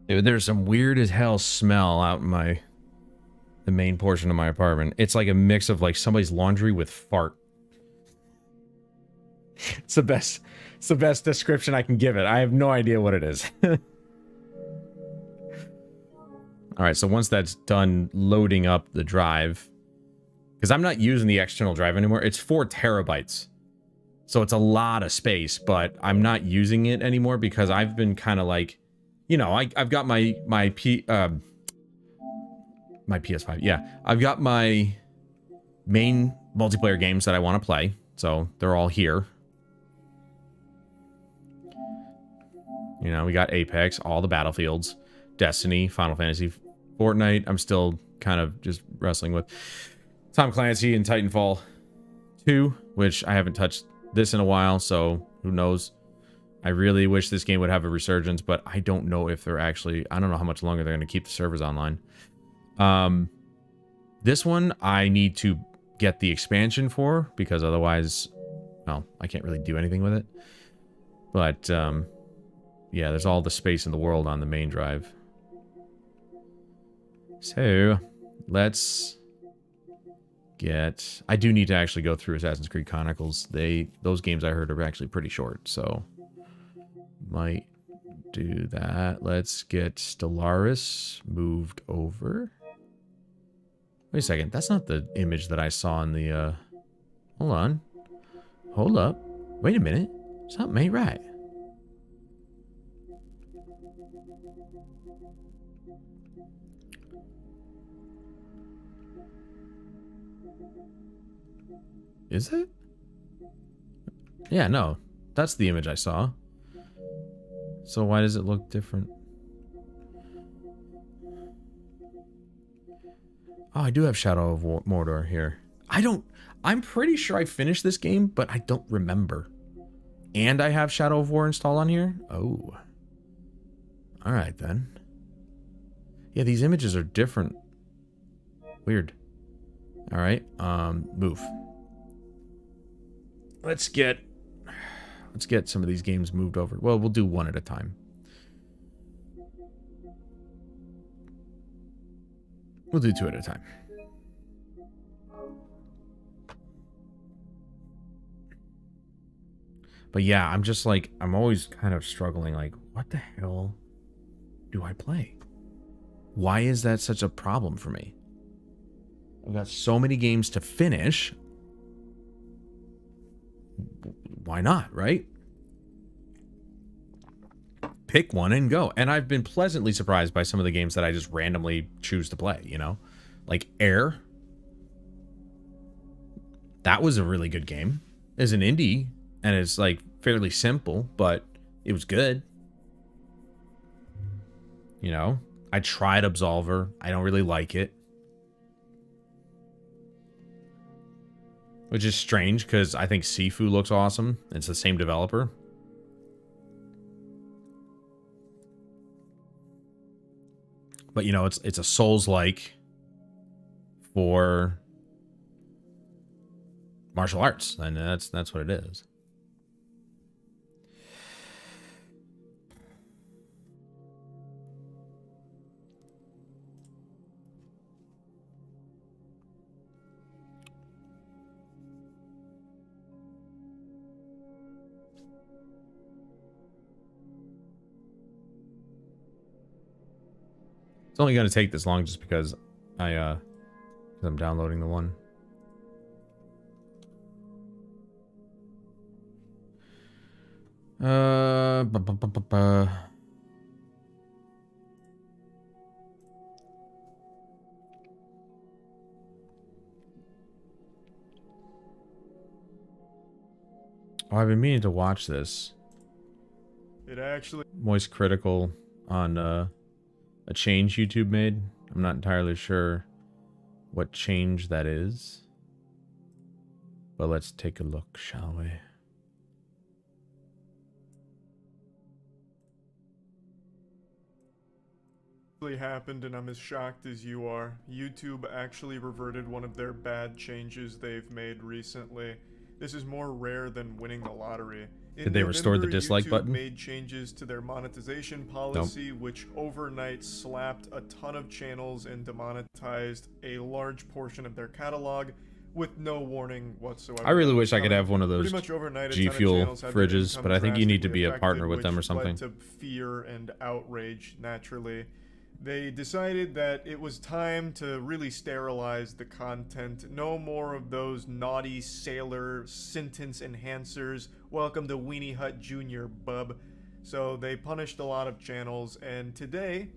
Dude, there's some weird as hell smell out in the main portion of my apartment. It's like a mix of like somebody's laundry with fart. It's the best description I can give it. I have no idea what it is. Alright, so once that's done loading up the drive, because I'm not using the external drive anymore, it's 4 terabytes. So it's a lot of space, but I'm not using it anymore because I've been kind of like, you know, I've got my PS5. Yeah, I've got my main multiplayer games that I want to play, so they're all here. You know, we got Apex, all the Battlefields, Destiny, Final Fantasy, Fortnite. I'm still kind of just wrestling with Tom Clancy and Titanfall 2, which I haven't touched this in a while, so who knows. I really wish this game would have a resurgence, but I don't know if they're actually... I don't know how much longer they're going to keep the servers online. This one, I need to get the expansion for, because otherwise, well, I can't really do anything with it. But, yeah, there's all the space in the world on the main drive. So, let's get... I do need to actually go through Assassin's Creed Chronicles. Those games I heard are actually pretty short, so... might do that. Let's get Stellaris moved over. Wait a second. That's not the image that I saw in the, Hold on. Hold up. Wait a minute. Something ain't right. Is it? Yeah, no. That's the image I saw. So why does it look different? Oh, I do have Shadow of Mordor here. I'm pretty sure I finished this game, but I don't remember. And I have Shadow of War installed on here? Oh. Alright then. Yeah, these images are different. Weird. Alright, move. Let's get some of these games moved over. Well, we'll do one at a time. We'll do 2 at a time. But yeah, I'm just like, I'm always kind of struggling, like, what the hell do I play? Why is that such a problem for me? I've got so many games to finish. Why not, right? Pick one and go. And I've been pleasantly surprised by some of the games that I just randomly choose to play, you know? Like Air. That was a really good game. It's an indie, and it's like fairly simple, but it was good. You know, I tried Absolver. I don't really like it. Which is strange because I think Sifu looks awesome. It's the same developer. But you know, it's a Souls-like for martial arts, and that's what it is. It's only going to take this long just because I'm downloading the one. Oh, I've been meaning to watch this. It actually... Moist Critical on a change YouTube made. I'm not entirely sure what change that is. But let's take a look, shall we? happened, and I'm as shocked as you are. YouTube actually reverted one of their bad changes they've made recently. This is more rare than winning the lottery. Did they restore the dislike YouTube button? Made changes to their monetization policy, which overnight slapped a ton of channels and demonetized a large portion of their catalog with no warning whatsoever. I really wish I could have one of those Pretty much overnight, G Fuel fridges, but I think you need to be a partner with them or something. Led to fear and outrage, naturally. They decided that it was time to really sterilize the content. No more of those naughty sailor sentence enhancers. Welcome to Weenie Hut Jr., bub. So they punished a lot of channels, and today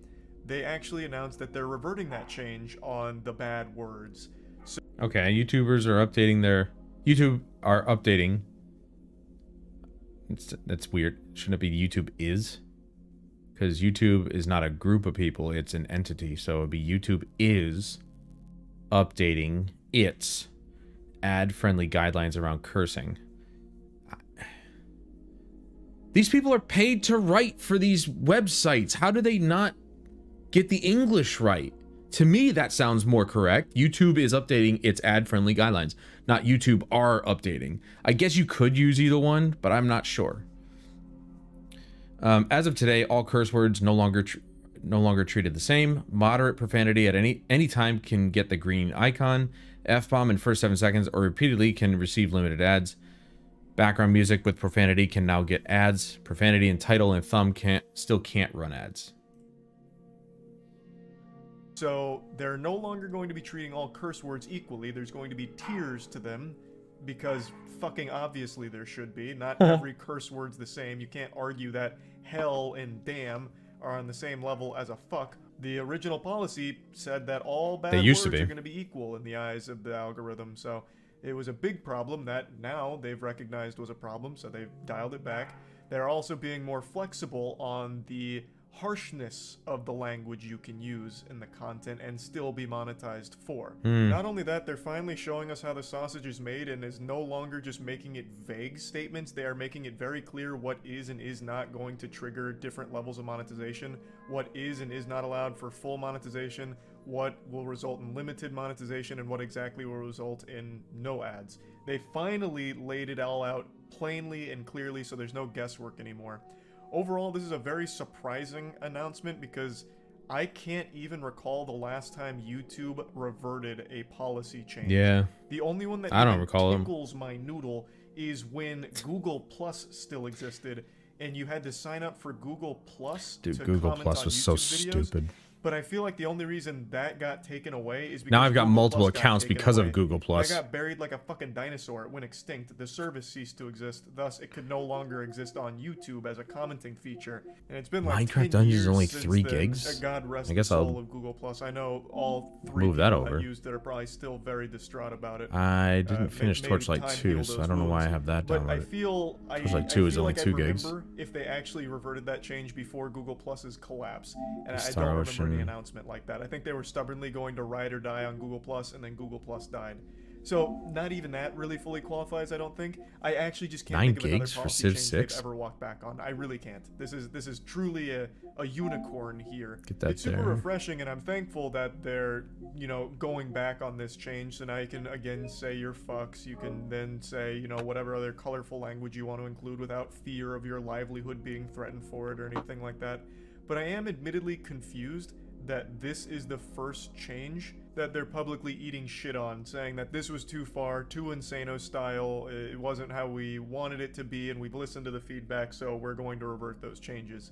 they actually announced that they're reverting that change on the bad words. So okay, YouTubers are updating their... YouTube are updating... That's weird. Shouldn't it be YouTube is? Because YouTube is not a group of people, it's an entity. So it would be YouTube is updating its ad-friendly guidelines around cursing. These people are paid to write for these websites. How do they not get the English right? To me, that sounds more correct. YouTube is updating its ad-friendly guidelines, not YouTube are updating. I guess you could use either one, but I'm not sure. As of today, all curse words no longer treated the same. Moderate profanity at any time can get the green icon. F-bomb in first 7 seconds or repeatedly can receive limited ads. Background music with profanity can now get ads. Profanity in title and thumb still can't run ads. So they're no longer going to be treating all curse words equally. There's going to be tiers to them, because fucking obviously there should be. Not every curse word's the same. You can't argue that hell and damn are on the same level as a fuck. The original policy said that all bad words are going to be equal in the eyes of the algorithm. So it was a big problem that now they've recognized was a problem, so they've dialed it back. They're also being more flexible on the harshness of the language you can use in the content and still be monetized for. Not only that, they're finally showing us how the sausage is made and is no longer just making it vague statements. They are making it very clear what is and is not going to trigger different levels of monetization, what is and is not allowed for full monetization, what will result in limited monetization, and what exactly will result in no ads. They finally laid it all out plainly and clearly, so there's no guesswork anymore. Overall, this is a very surprising announcement because I can't even recall the last time YouTube reverted a policy change. Yeah. The only one that tickles my noodle is when Google Plus still existed and you had to sign up for Google Plus to Google comment Plus on was YouTube so videos. stupid. But I feel like the only reason that got taken away is because Now I've got Google multiple Plus got accounts taken because away. of Google Plus. That got buried like a fucking dinosaur. It went extinct. The service ceased to exist. Thus, it could no longer exist on YouTube as a commenting feature. And it's been like Minecraft 10 Dungeons years is only since 3 then. gigs? God rest I guess the soul I'll of Google Plus. I know all 3 move that people over. that used it are probably still very distraught about it. I didn't finish maybe Torchlight time 2, healed so those I don't know why I wounds. have that But I downloaded. feel Torchlight 2 is feel only like 2 I'd gigs. remember if they actually reverted that change before Google Plus's collapse. And I Star don't remember any Ocean. announcement like that. I think they were stubbornly going to ride or die on Google Plus, and then Google Plus died. So not even that really fully qualifies, I don't think. I actually just can't 9 think of another gigs for policy Civ change 6? they've ever walked back on. I really can't. This is truly a unicorn here. Get that It's super there. refreshing, and I'm thankful that they're, going back on this change. So now you can again say your fucks. You can then say, whatever other colorful language you want to include without fear of your livelihood being threatened for it or anything like that. But I am admittedly confused that this is the first change that they're publicly eating shit on, saying that this was too far, too Insano style, it wasn't how we wanted it to be, and we've listened to the feedback, so we're going to revert those changes.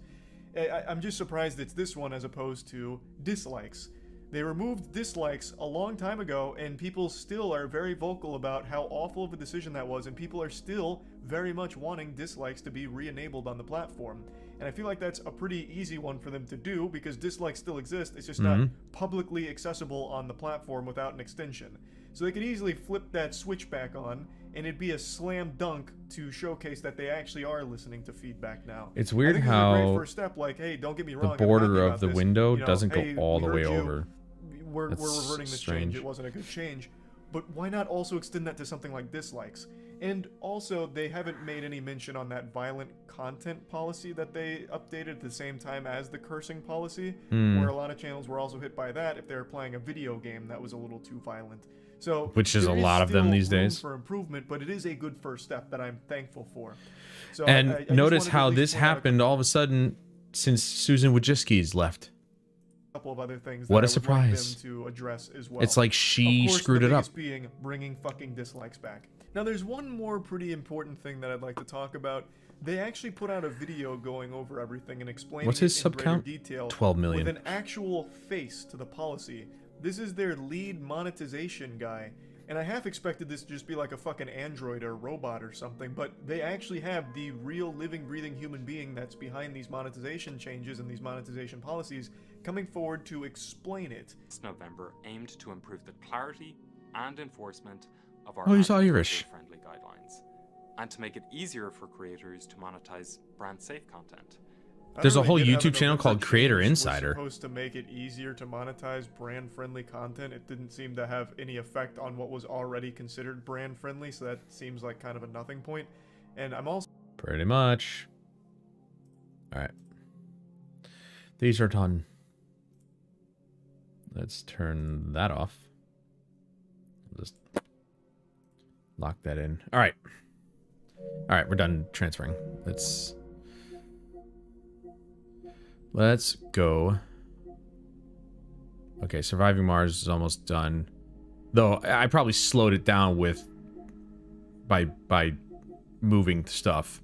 I'm just surprised it's this one as opposed to dislikes. They removed dislikes a long time ago, and people still are very vocal about how awful of a decision that was, and people are still very much wanting dislikes to be re-enabled on the platform. And I feel like that's a pretty easy one for them to do, because dislikes still exist, it's just not publicly accessible on the platform without an extension. So they could easily flip that switch back on, and it'd be a slam dunk to showcase that they actually are listening to feedback now. It's I weird think this is a great how first step, like, hey, don't get me the wrong, I'm happy border about of the this. window You know, doesn't hey, go all we the way heard you. over. We're That's reverting this strange. change. It wasn't a good change. But why not also extend that to something like dislikes? And also, they haven't made any mention on that violent content policy that they updated at the same time as the cursing policy, where a lot of channels were also hit by that if they were playing a video game that was a little too violent. So Which is there a lot of them still these room days. for improvement, but it is a good first step that I'm thankful for. So And I just notice wanted to how at least this point out happened all of a sudden since Susan Wojcicki's left. couple of other things What that a I would like them surprise. to address as well. It's like Of she course, screwed the it up. biggest being bringing fucking dislikes back. Now, there's one more pretty important thing that I'd like to talk about. They actually put out a video going over everything and explaining What's his it in sub greater count? detail 12 million. with an actual face to the policy. This is their lead monetization guy. And I half expected this to just be like a fucking android or robot or something, but they actually have the real living, breathing human being that's behind these monetization changes and these monetization policies coming forward to explain it. This November aimed to improve the clarity and enforcement of our Oh, he's Irish. friendly guidelines, and to make it easier for creators to monetize brand-safe content. I There's know a they whole did have YouTube a channel November called Creator change was Insider. Supposed to make it easier to monetize brand-friendly content. It didn't seem to have any effect on what was already considered brand-friendly, so that seems like kind of a nothing point. And I'm also Pretty much. Alright. These are done. Let's turn that off. Just lock that in. Alright. Alright, we're done transferring. Let's go. Okay, Surviving Mars is almost done. Though I probably slowed it down with by moving stuff.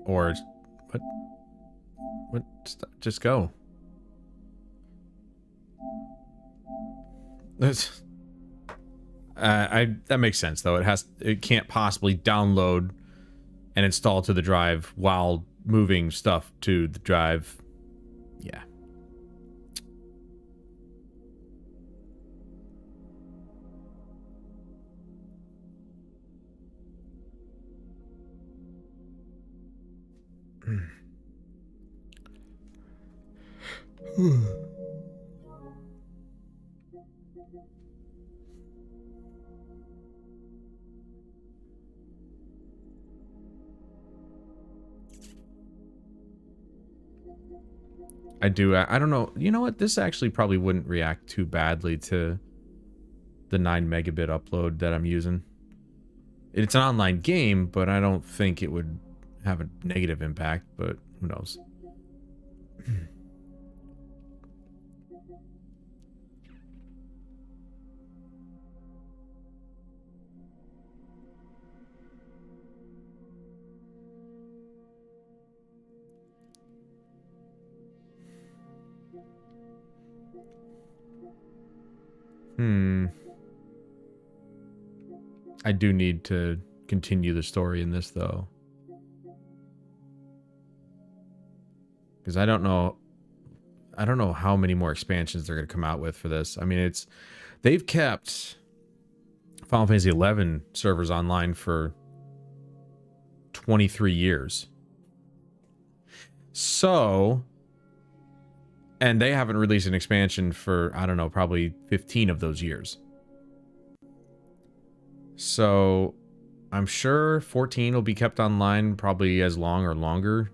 Or what? What? Just go. That's. That makes sense though. It can't possibly download and install to the drive while moving stuff to the drive. Yeah. I don't know. You know what? This actually probably wouldn't react too badly to the 9 megabit upload that I'm using. It's an online game, but I don't think it would have a negative impact, but who knows? I do need to continue the story in this, though. Because I don't know how many more expansions they're going to come out with for this. I mean, they've kept Final Fantasy XI servers online for 23 years. So, and they haven't released an expansion for, I don't know, probably 15 of those years. So, I'm sure 14 will be kept online probably as long or longer.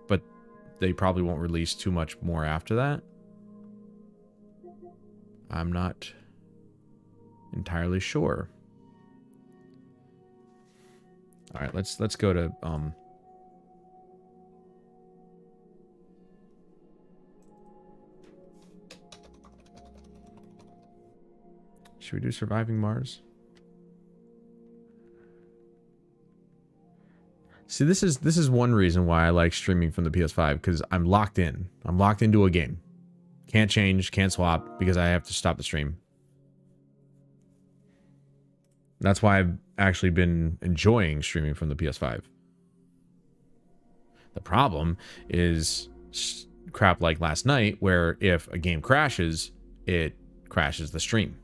But they probably won't release too much more after that. I'm not entirely sure. All right, let's go to should we do Surviving Mars? See, this is one reason why I like streaming from the PS5, because I'm locked in. I'm locked into a game. Can't change, can't swap, because I have to stop the stream. That's why I've actually been enjoying streaming from the PS5. The problem is crap like last night, where if a game crashes, it crashes the stream.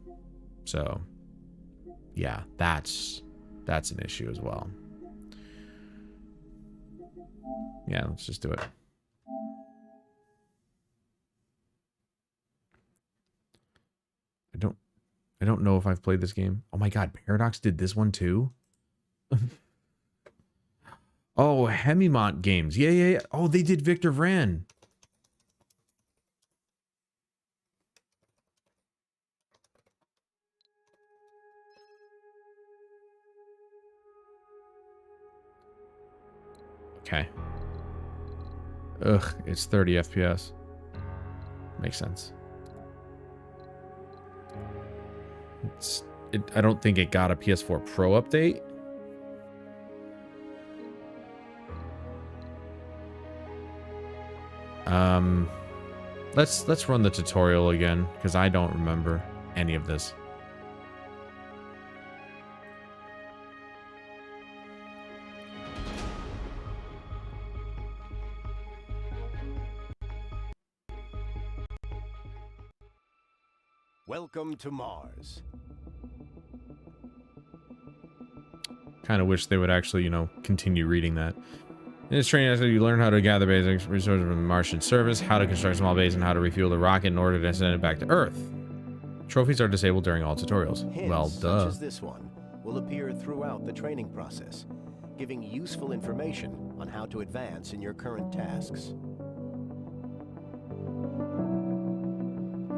So, yeah, that's an issue as well. Yeah, let's just do it. I don't know if I've played this game. Oh my god, Paradox did this one too? Oh, Hemimont Games. Yeah. Oh, they did Victor Vran. Okay. Ugh, it's 30 FPS. Makes sense. I don't think it got a PS4 Pro update. Let's run the tutorial again, because I don't remember any of this. Welcome to Mars. Kind of wish they would actually, continue reading that. In this training, you learn how to gather basic resources from the Martian surface, how to construct a small base, and how to refuel the rocket in order to send it back to Earth. Trophies are disabled during all tutorials. Hints, well, duh. such as this one, will appear throughout the training process, giving useful information on how to advance in your current tasks.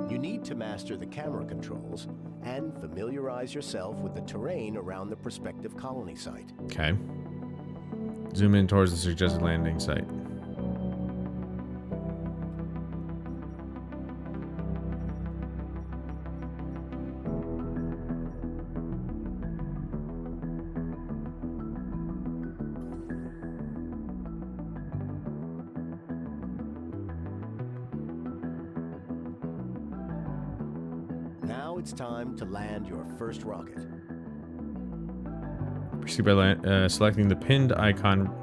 You need to master the camera controls and familiarize yourself with the terrain around the prospective colony site. Okay. Zoom in towards the suggested landing site. Now it's time to land your first rocket. Proceed by selecting the pinned icon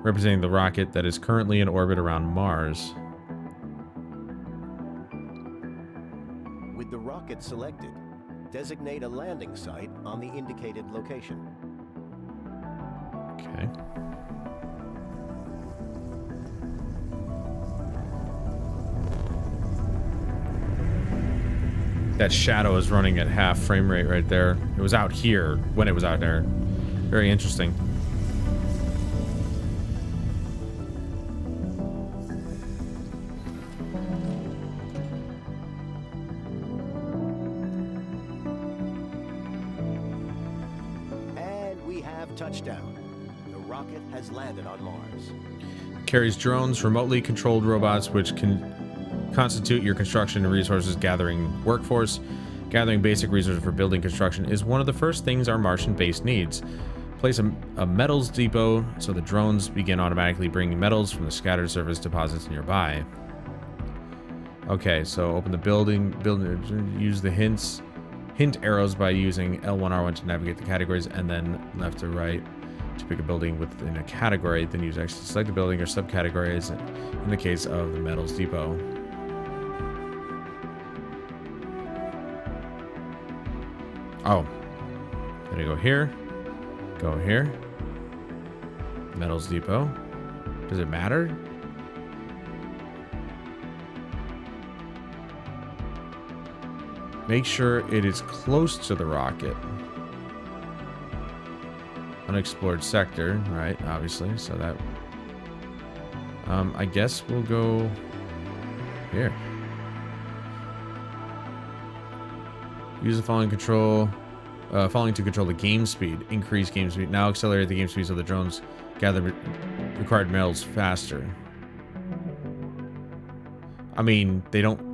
representing the rocket that is currently in orbit around Mars. With the rocket selected, designate a landing site on the indicated location. Okay. That shadow is running at half frame rate right there. It was out here when it was out there. Very interesting. And we have touchdown. The rocket has landed on Mars. Carries drones, remotely controlled robots, which can constitute your construction and resources gathering workforce. Gathering basic resources for building construction is one of the first things our Martian base needs. Place a metals depot so the drones begin automatically bringing metals from the scattered surface deposits nearby. Okay, so open the building, use the hint arrows by using L1, R1 to navigate the categories, and then left to right to pick a building within a category. Then use X to select the building or subcategories in the case of the metals depot. Oh, gonna go here, go here. Metals depot. Does it matter? Make sure it is close to the rocket. Unexplored sector, right? Obviously, so that. I guess we'll go here. Use the following to control the game speed. Increase game speed. Now accelerate the game speed so the drones gather required metals faster. I mean, they don't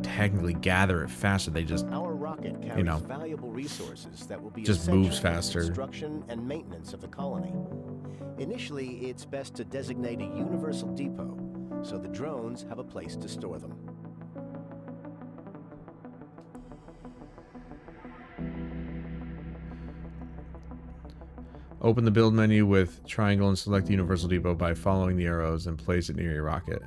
technically gather it faster. They just, Our rocket carries you know, valuable resources that will be just essential moves for the faster. construction and maintenance of the colony. Initially, it's best to designate a universal depot so the drones have a place to store them. Open the build menu with triangle and select the universal depot by following the arrows and place it near your rocket.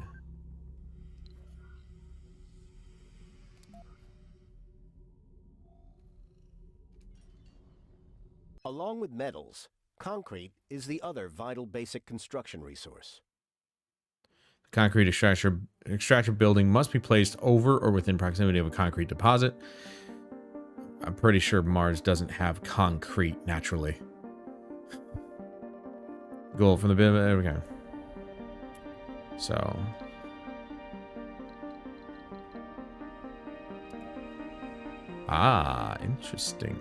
Along with metals, concrete is the other vital basic construction resource. The concrete extractor building must be placed over or within proximity of a concrete deposit. I'm pretty sure Mars doesn't have concrete naturally. Goal from the bit. There we go. So. Ah, interesting.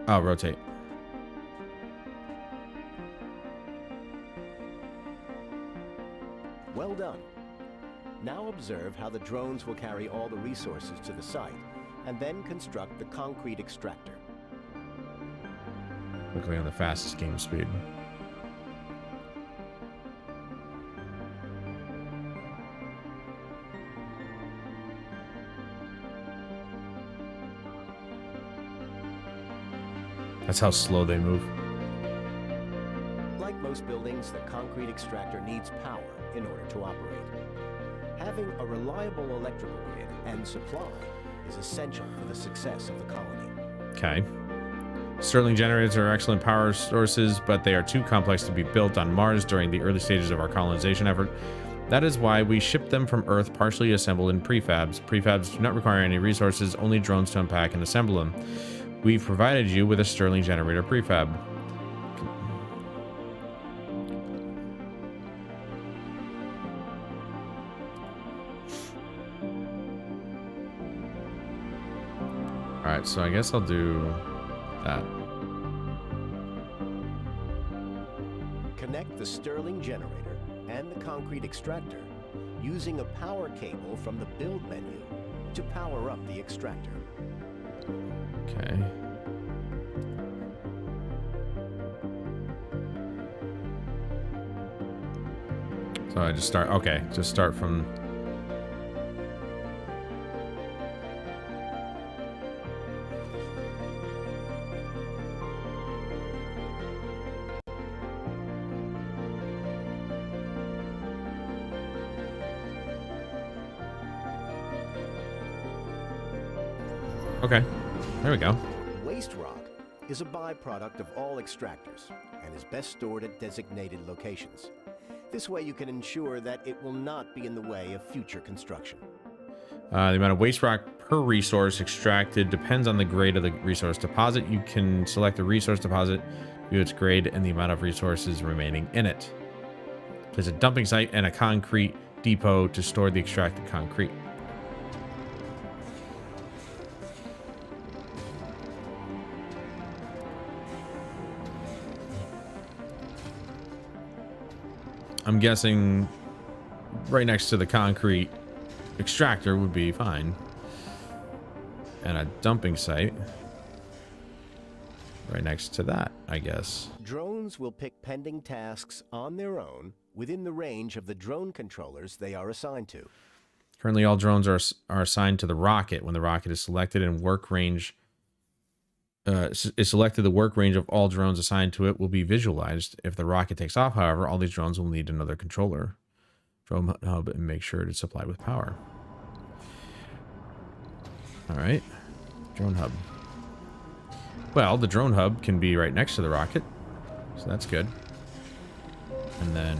Oh, rotate. Well done. Now observe how the drones will carry all the resources to the site and then construct the concrete extractor. Quickly on the fastest game speed. That's how slow they move. Like most buildings, the concrete extractor needs power in order to operate. Having a reliable electrical grid and supply is essential for the success of the colony. Okay. Stirling generators are excellent power sources, but they are too complex to be built on Mars during the early stages of our colonization effort. That is why we ship them from Earth partially assembled in prefabs. Prefabs do not require any resources, only drones to unpack and assemble them. We've provided you with a Stirling generator prefab. Alright, so I guess I'll do that. Connect the Stirling generator and the concrete extractor using a power cable from the build menu to power up the extractor. Okay. So I just start, okay, just start from... Okay, there we go. Waste rock is a byproduct of all extractors and is best stored at designated locations. This way you can ensure that it will not be in the way of future construction. The amount of waste rock per resource extracted depends on the grade of the resource deposit. You can select the resource deposit, view its grade, and the amount of resources remaining in it. Place a dumping site and a concrete depot to store the extracted concrete. I'm guessing right next to the concrete extractor would be fine. And a dumping site. right next to that, I guess. Drones will pick pending tasks on their own within the range of the drone controllers they are assigned to. Currently, all drones are assigned to the rocket. When the rocket is selected and work range is selected, the work range of all drones assigned to it will be visualized. If the rocket takes off, however, all these drones will need another controller. Drone hub and make sure it is supplied with power. All right, drone hub. Well, the drone hub can be right next to the rocket, so that's good. And then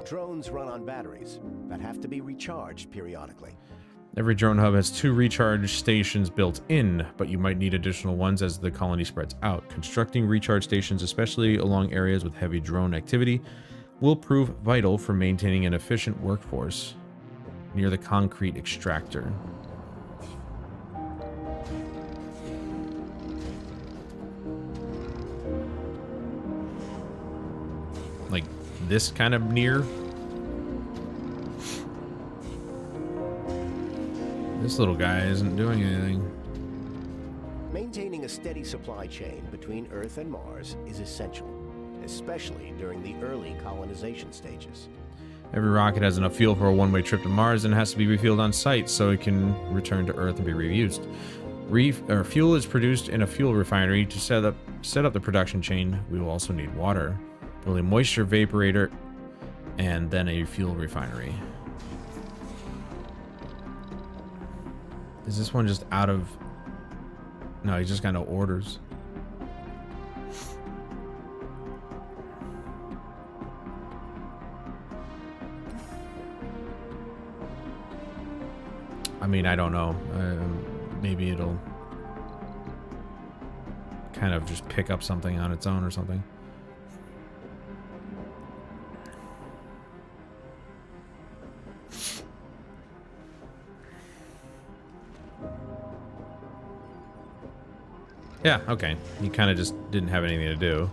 Drones run on batteries that have to be recharged periodically. every drone hub has 2 recharge stations built in, but you might need additional ones as the colony spreads out. Constructing recharge stations, especially along areas with heavy drone activity, will prove vital for maintaining an efficient workforce near the concrete extractor. Like this kind of near? This little guy isn't doing anything. Maintaining a steady supply chain between Earth and Mars is essential, especially during the early colonization stages. Every rocket has enough fuel for a one-way trip to Mars and has to be refueled on site so it can return to Earth and be reused. Fuel is produced in a fuel refinery. To set up the production chain, we will also need water, build a moisture vaporator, and then a fuel refinery. Is this one just out of... No, he just got no orders. I mean, I don't know. Maybe it'll kind of just pick up something on its own or something. Yeah, okay. He kind of just didn't have anything to do.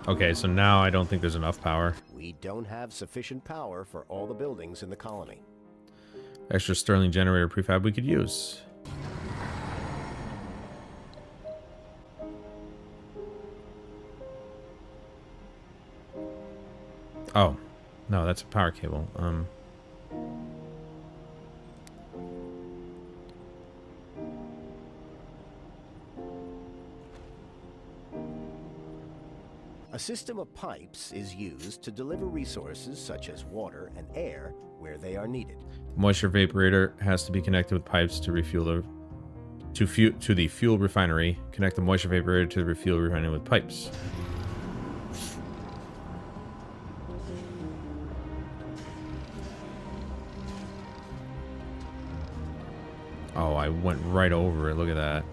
Okay, so now I don't think there's enough power. We don't have sufficient power for all the buildings in the colony. Extra Stirling generator prefab we could use. Oh, no, that's a power cable. A system of pipes is used to deliver resources such as water and air where they are needed. Moisture vaporator has to be connected with pipes to refuel the to the fuel refinery. Connect the moisture vaporator to the refuel refinery with pipes. Oh, I went right over it. Look at that.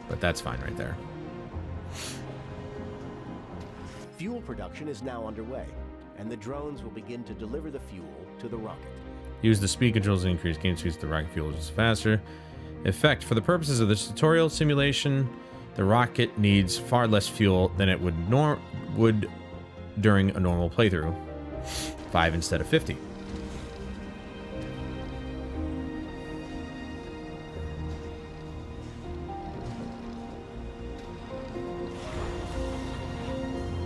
But that's fine right there. Fuel production is now underway, and the drones will begin to deliver the fuel to the rocket. Use the speed controls to increase game speeds to the rocket fuel just faster. Effect: for the purposes of this tutorial simulation, the rocket needs far less fuel than it would during a normal playthrough. 5 instead of 50.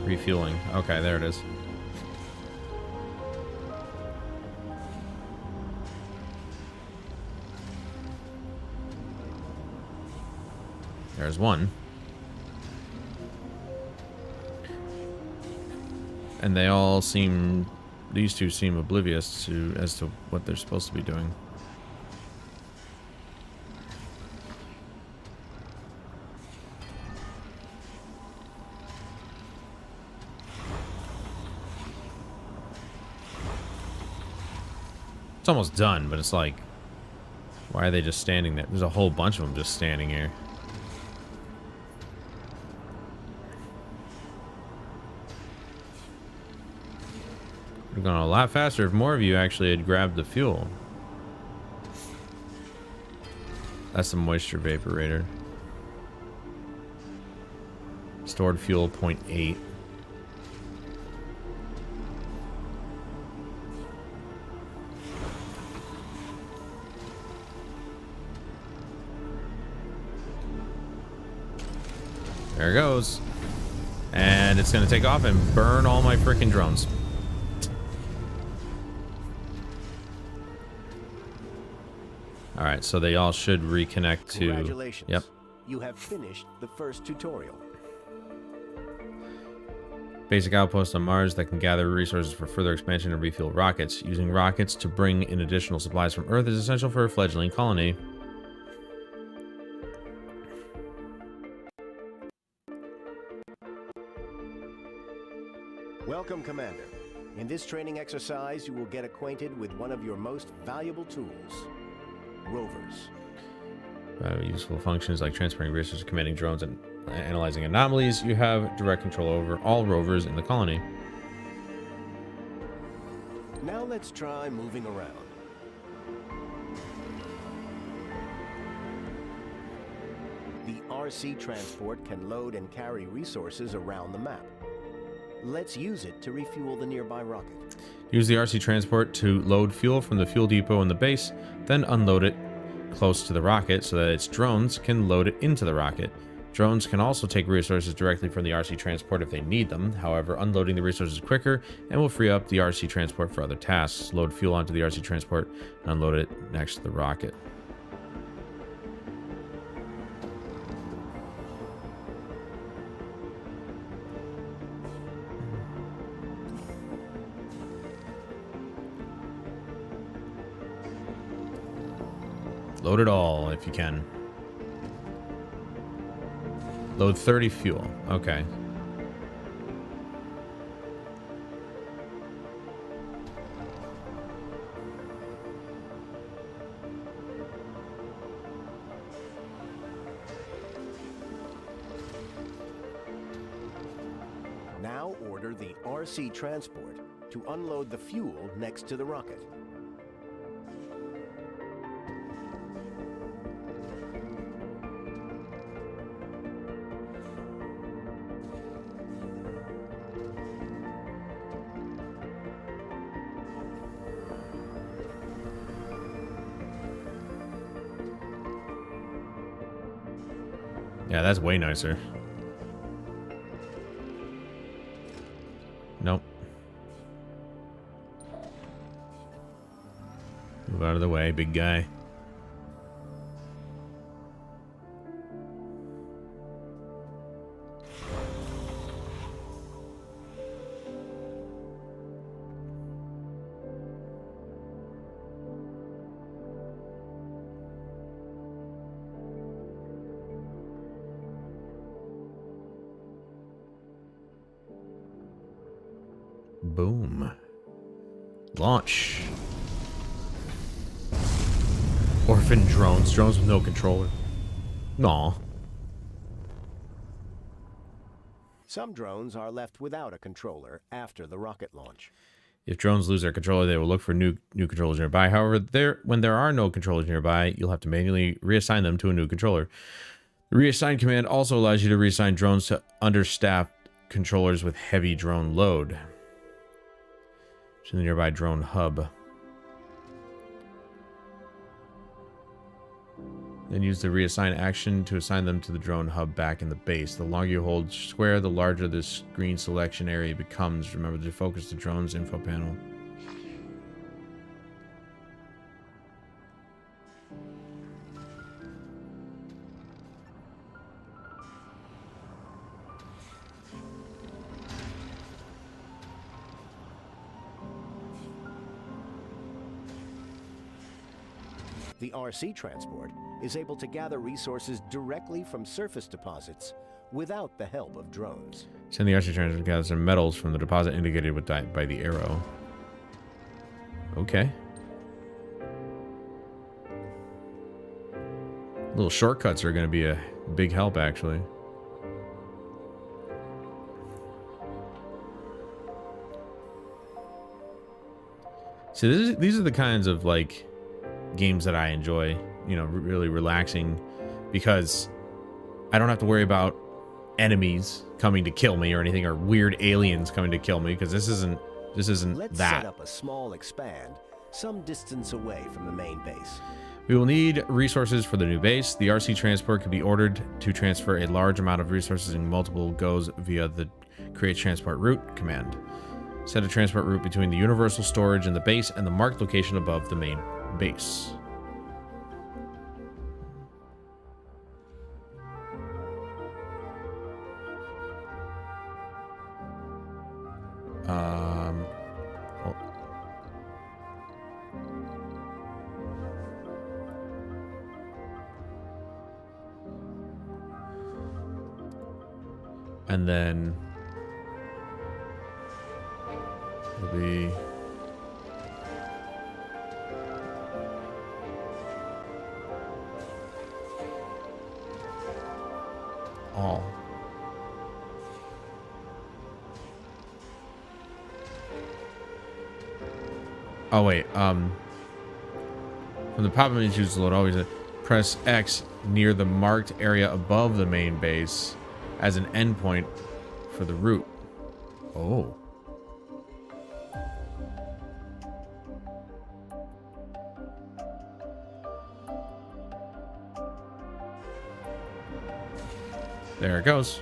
Refueling. Okay, there it is. There's one. And they all seem... These two seem oblivious as to what they're supposed to be doing. It's almost done, but it's like, why are they just standing there? There's a whole bunch of them just standing here. We're going a lot faster if more of you actually had grabbed the fuel. That's the moisture vaporator. Stored fuel 0.8. There it goes. And it's going to take off and burn all my freaking drones. Alright, so they all should reconnect to... Congratulations. Yep. You have finished the first tutorial. Basic outpost on Mars that can gather resources for further expansion and refuel rockets. Using rockets to bring in additional supplies from Earth is essential for a fledgling colony. Welcome, Commander. In this training exercise, you will get acquainted with one of your most valuable tools, rovers. Useful functions like transferring resources, commanding drones, and analyzing anomalies. You have direct control over all rovers in the colony. Now let's try moving around. The RC transport can load and carry resources around the map. Let's use it to refuel the nearby rocket. Use the RC transport to load fuel from the fuel depot in the base, then unload it close to the rocket so that its drones can load it into the rocket. Drones can also take resources directly from the RC transport if they need them. However, unloading the resources quicker and will free up the RC transport for other tasks. Load fuel onto the RC transport and unload it next to the rocket. Load it all if you can. Load 30 fuel. Okay. Now order the RC transport to unload the fuel next to the rocket. Yeah, that's way nicer. Nope. Move out of the way, big guy. Boom. Launch. Orphan drones. Drones with no controller. Aw. Some drones are left without a controller after the rocket launch. If drones lose their controller, they will look for new controllers nearby. However, when there are no controllers nearby, you'll have to manually reassign them to a new controller. The reassign command also allows you to reassign drones to understaffed controllers with heavy drone load to the nearby drone hub. Then use the reassign action to assign them to the drone hub back in the base. The longer you hold square, the larger the screen selection area becomes. Remember to focus the drone's info panel. The RC transport is able to gather resources directly from surface deposits without the help of drones. Send the RC transport to gather some metals from the deposit indicated by the arrow. Okay. Little shortcuts are going to be a big help, actually. So these are the kinds of like games that I enjoy, you know, really relaxing, because I don't have to worry about enemies coming to kill me or anything, or weird aliens coming to kill me, because this isn't Let's that. set up a small expand some distance away from the main base. We will need resources for the new base. The RC transport can be ordered to transfer a large amount of resources in multiple goes via the create transport route command. Set a transport route between the universal storage and the base and the marked location above the main base. Well, and then it'll be all. Oh wait, from the pop-up menu, choose to load always press X near the marked area above the main base as an endpoint for the route. Oh. There it goes.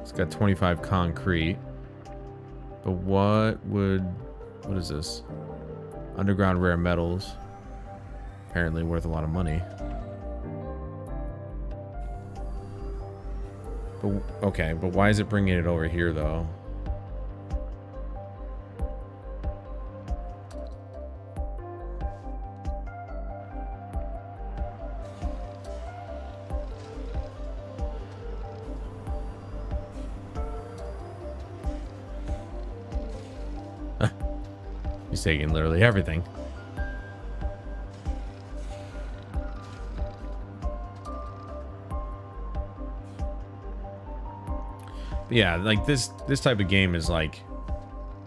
It's got 25 concrete. But what is this? Underground rare metals. Apparently worth a lot of money. But, okay, but why is it bringing it over here, though? He's taking literally everything. Yeah, like this type of game is like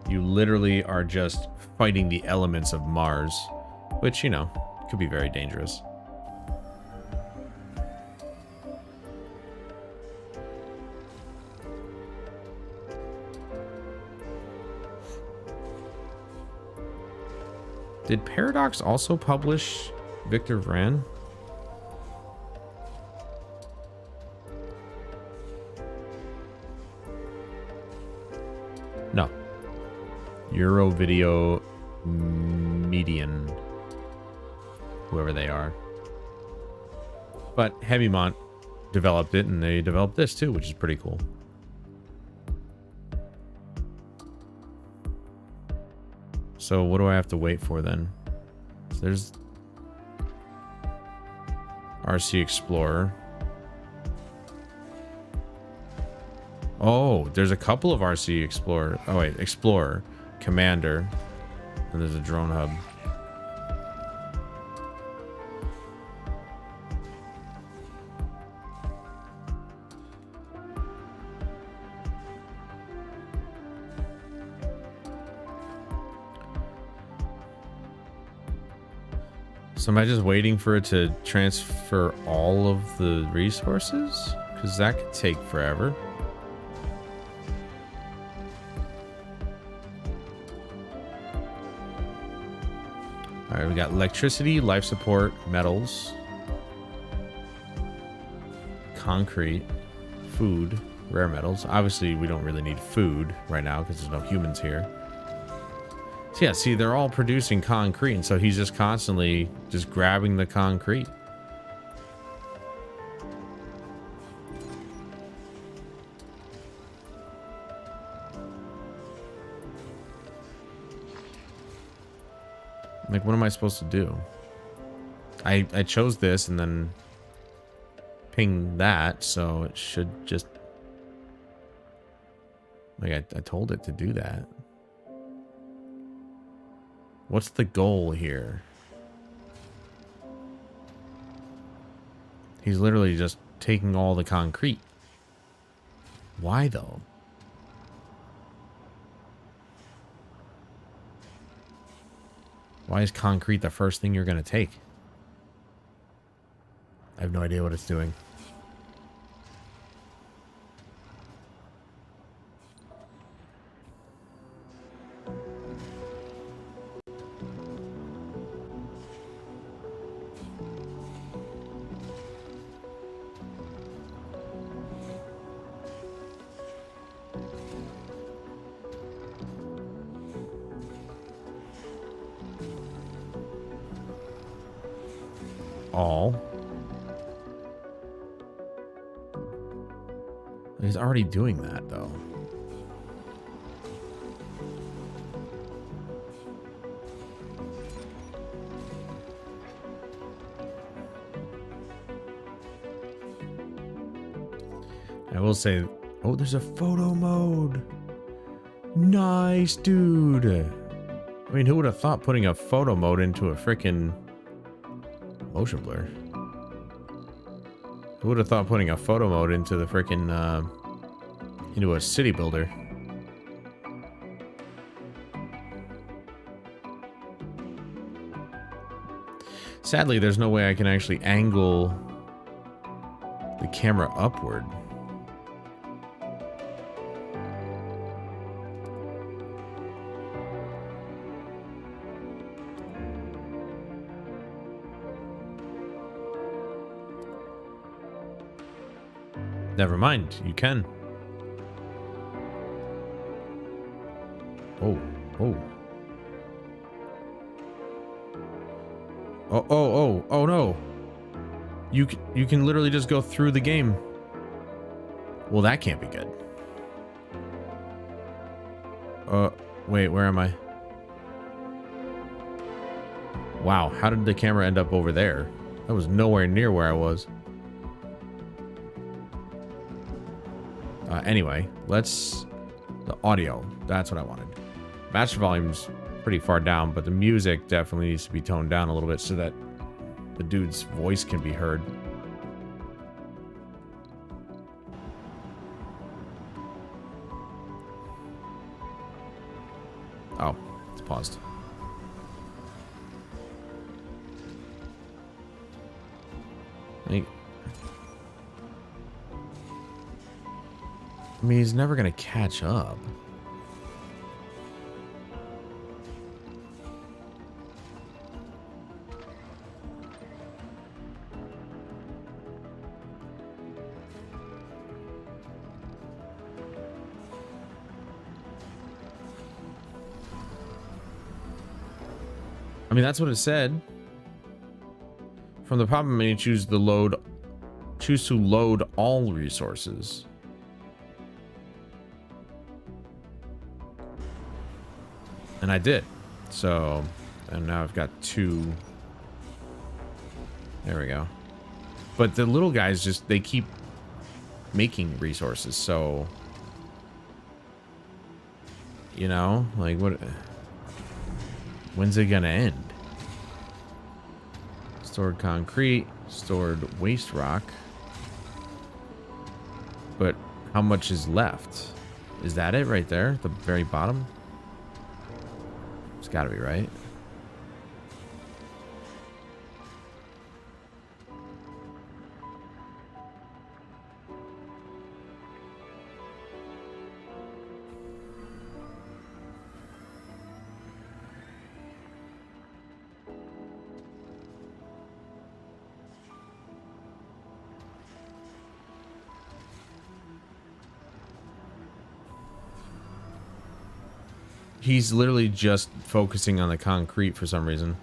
you literally are just fighting the elements of Mars, which, you know, could be very dangerous. Did Paradox also publish Victor Vran? No. Euro Video Median. Whoever they are. But Hemimont developed it, and they developed this too, which is pretty cool. So what do I have to wait for then? So there's RC Explorer. Oh, there's a couple of RC Explorer. Oh wait, Explorer, Commander, and there's a drone hub. So am I just waiting for it to transfer all of the resources? Because that could take forever. Alright, we got electricity, life support, metals, concrete, food, rare metals. Obviously, we don't really need food right now because there's no humans here. So yeah, see, they're all producing concrete, and so he's just constantly just grabbing the concrete. Like, what am I supposed to do? I chose this, and then ping that, so it should just... Like, I told it to do that. What's the goal here? He's literally just taking all the concrete. Why, though? Why is concrete the first thing you're going to take? I have no idea what it's doing. All. He's already doing that, though. I will say, oh, there's a photo mode. Nice, dude. I mean, who would have thought putting a photo mode into a freaking motion blur? Who would have thought putting a photo mode into the freaking into a city builder? Sadly, there's no way I can actually angle the camera upward. Never mind, you can. Oh, oh. Oh no. You can literally just go through the game. Well, that can't be good. Wait, where am I? Wow, how did the camera end up over there? That was nowhere near where I was. Anyway, let's... The audio. That's what I wanted. Master volume's pretty far down, but the music definitely needs to be toned down a little bit so that the dude's voice can be heard. Oh, it's paused. I mean, he's never gonna catch up. I mean, that's what it said. From the pop-up menu, choose to load all resources. And I did. So, and now I've got 2. There we go. But the little guys just, they keep making resources. So, you know, like what, when's it gonna end? Stored concrete, stored waste rock. But how much is left? Is that it right there? The very bottom? It's gotta be, right? He's literally just focusing on the concrete for some reason.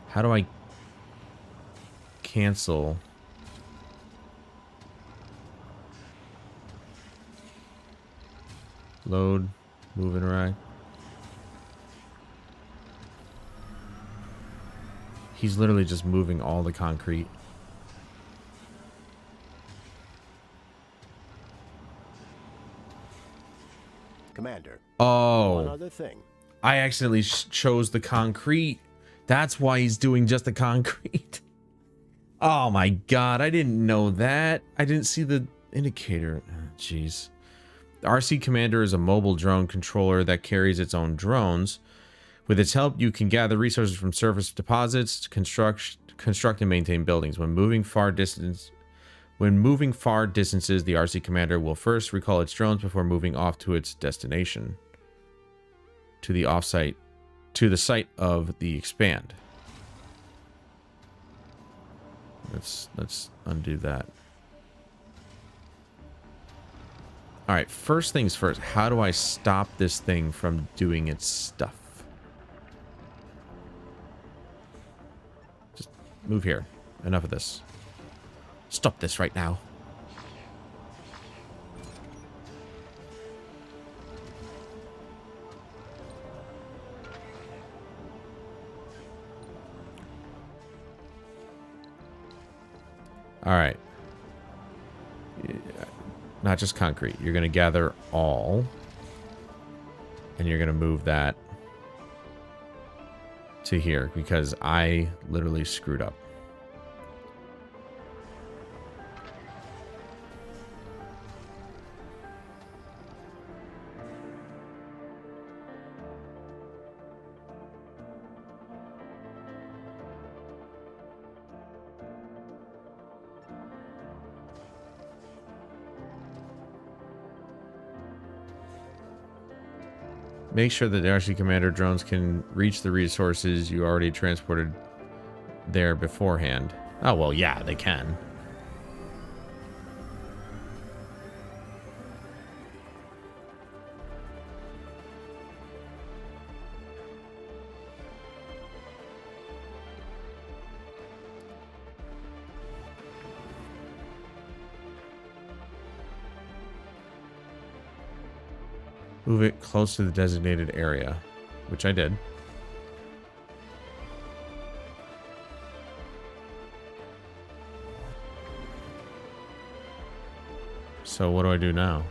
How do I cancel? Load, move, interact. He's literally just moving all the concrete. Commander. Oh. One other thing. I accidentally chose the concrete. That's why he's doing just the concrete. Oh my god, I didn't know that. I didn't see the indicator. Jeez. The RC Commander is a mobile drone controller that carries its own drones. With its help, you can gather resources from surface deposits, construct and maintain buildings. When moving far distances, the RC Commander will first recall its drones before moving off to its destination. To the site of the expand. Let's undo that. All right, first things first. How do I stop this thing from doing its stuff? Just move here. Enough of this. Stop this right now. All right. Not just concrete. You're going to gather all. And you're going to move that to here because I literally screwed up. Make sure that the RC Commander drones can reach the resources you already transported there beforehand. Oh, well, yeah, they can. Move it close to the designated area, which I did. So what do I do now?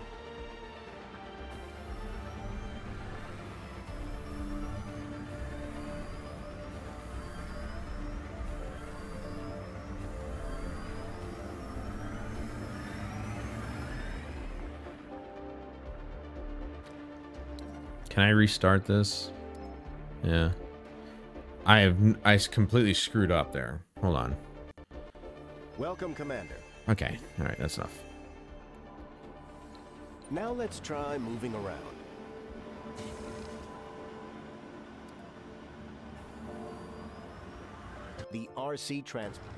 Can I restart this? Yeah. I completely screwed up there. Hold on. Welcome, Commander. Okay. All right. That's enough. Now let's try moving around. The RC transport.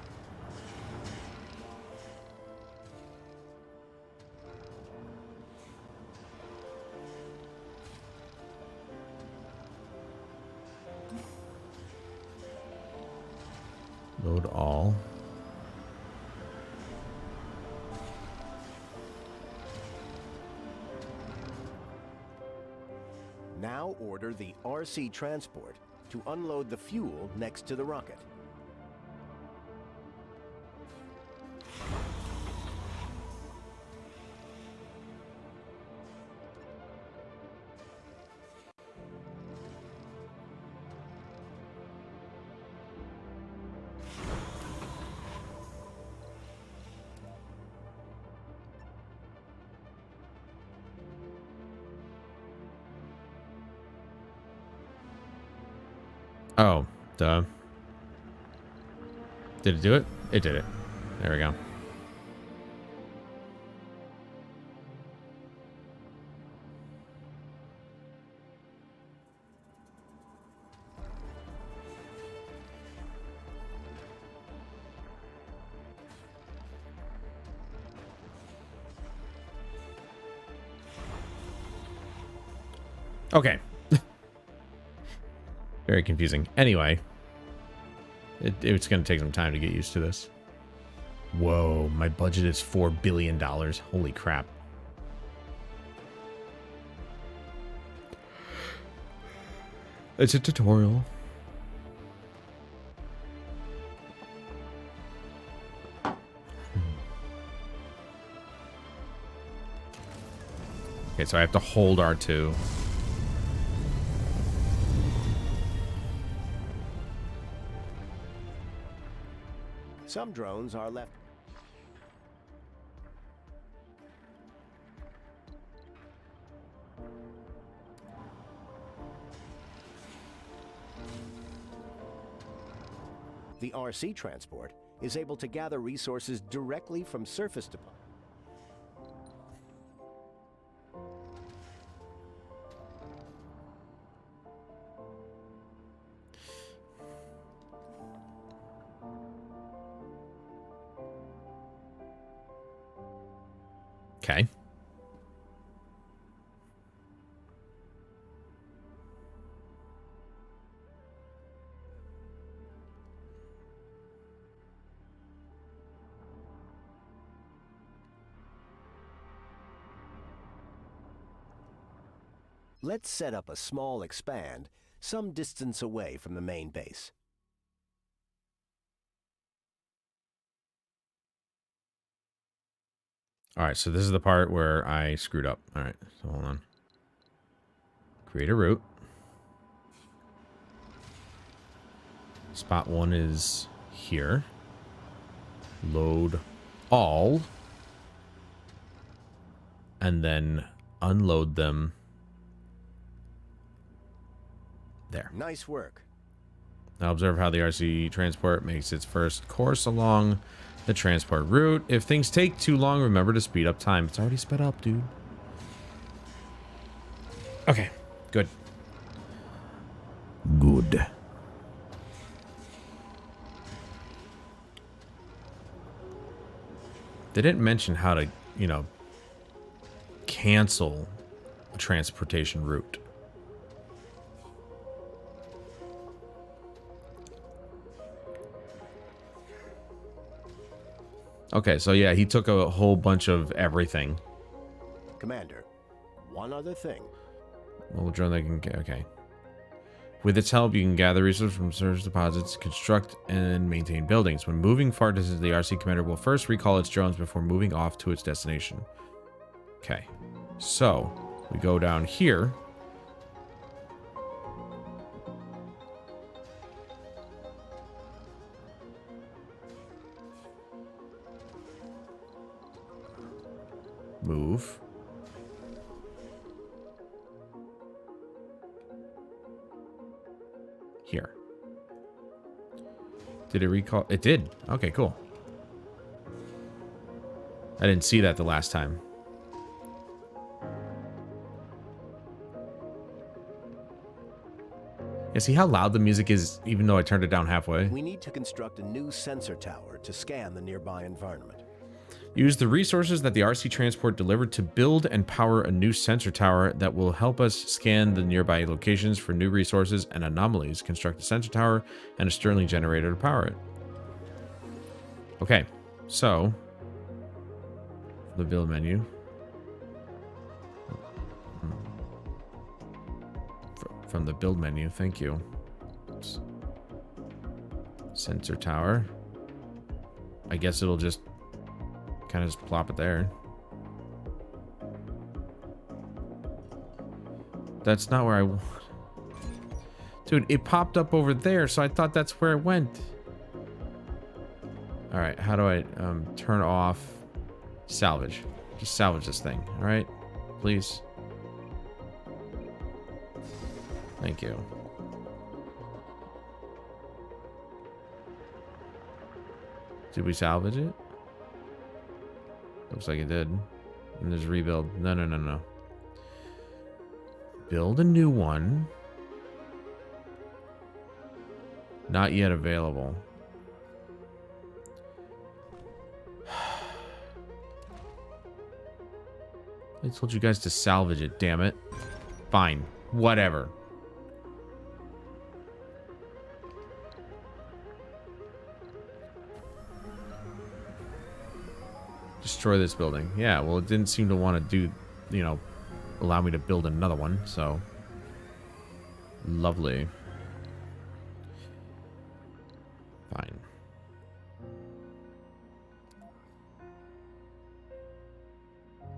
Load all. Now order the RC transport to unload the fuel next to the rocket. Oh, duh. Did it do it? It did it. There we go. Okay. Very confusing. Anyway, it's going to take some time to get used to this. Whoa, my budget is $4 billion. Holy crap. It's a tutorial. Okay, so I have to hold R2. Some drones are left. The RC transport is able to gather resources directly from surface deposits. Okay. Let's set up a small expand some distance away from the main base. All right, so this is the part where I screwed up. All right, so hold on. Create a route. Spot 1 is here. Load all. And then unload them there. Nice work. Now observe how the RC transport makes its first course along the transport route. If things take too long, remember to speed up time. It's already sped up, dude. Okay, good. Good. They didn't mention how to, you know, cancel a transportation route. Okay, so yeah, he took a whole bunch of everything. Commander, one other thing. Well, drone that can get, okay. With its help, you can gather resources from surface deposits, construct and maintain buildings. When moving far distances, the RC commander will first recall its drones before moving off to its destination. Okay, so we go down here. Move. Here. Did it recall? It did. Okay, cool. I didn't see that the last time. Yeah, see how loud the music is even though I turned it down halfway? We need to construct a new sensor tower to scan the nearby environment. Use the resources that the RC transport delivered to build and power a new sensor tower that will help us scan the nearby locations for new resources and anomalies. Construct a sensor tower and a Stirling generator to power it. Okay, so the build menu. From the build menu, thank you. Oops. Sensor tower. I guess it'll just kind of just plop it there. That's not where I want. Dude, it popped up over there, so I thought that's where it went. All right, how do I turn off salvage? Just salvage this thing, all right? Please. Thank you. Did we salvage it? Looks like it did. And there's rebuild. No, no, no, no. Build a new one. Not yet available. I told you guys to salvage it, damn it. Fine. Whatever. Destroy this building. Yeah, well, it didn't seem to want to do, you know, allow me to build another one, so. Lovely. Fine.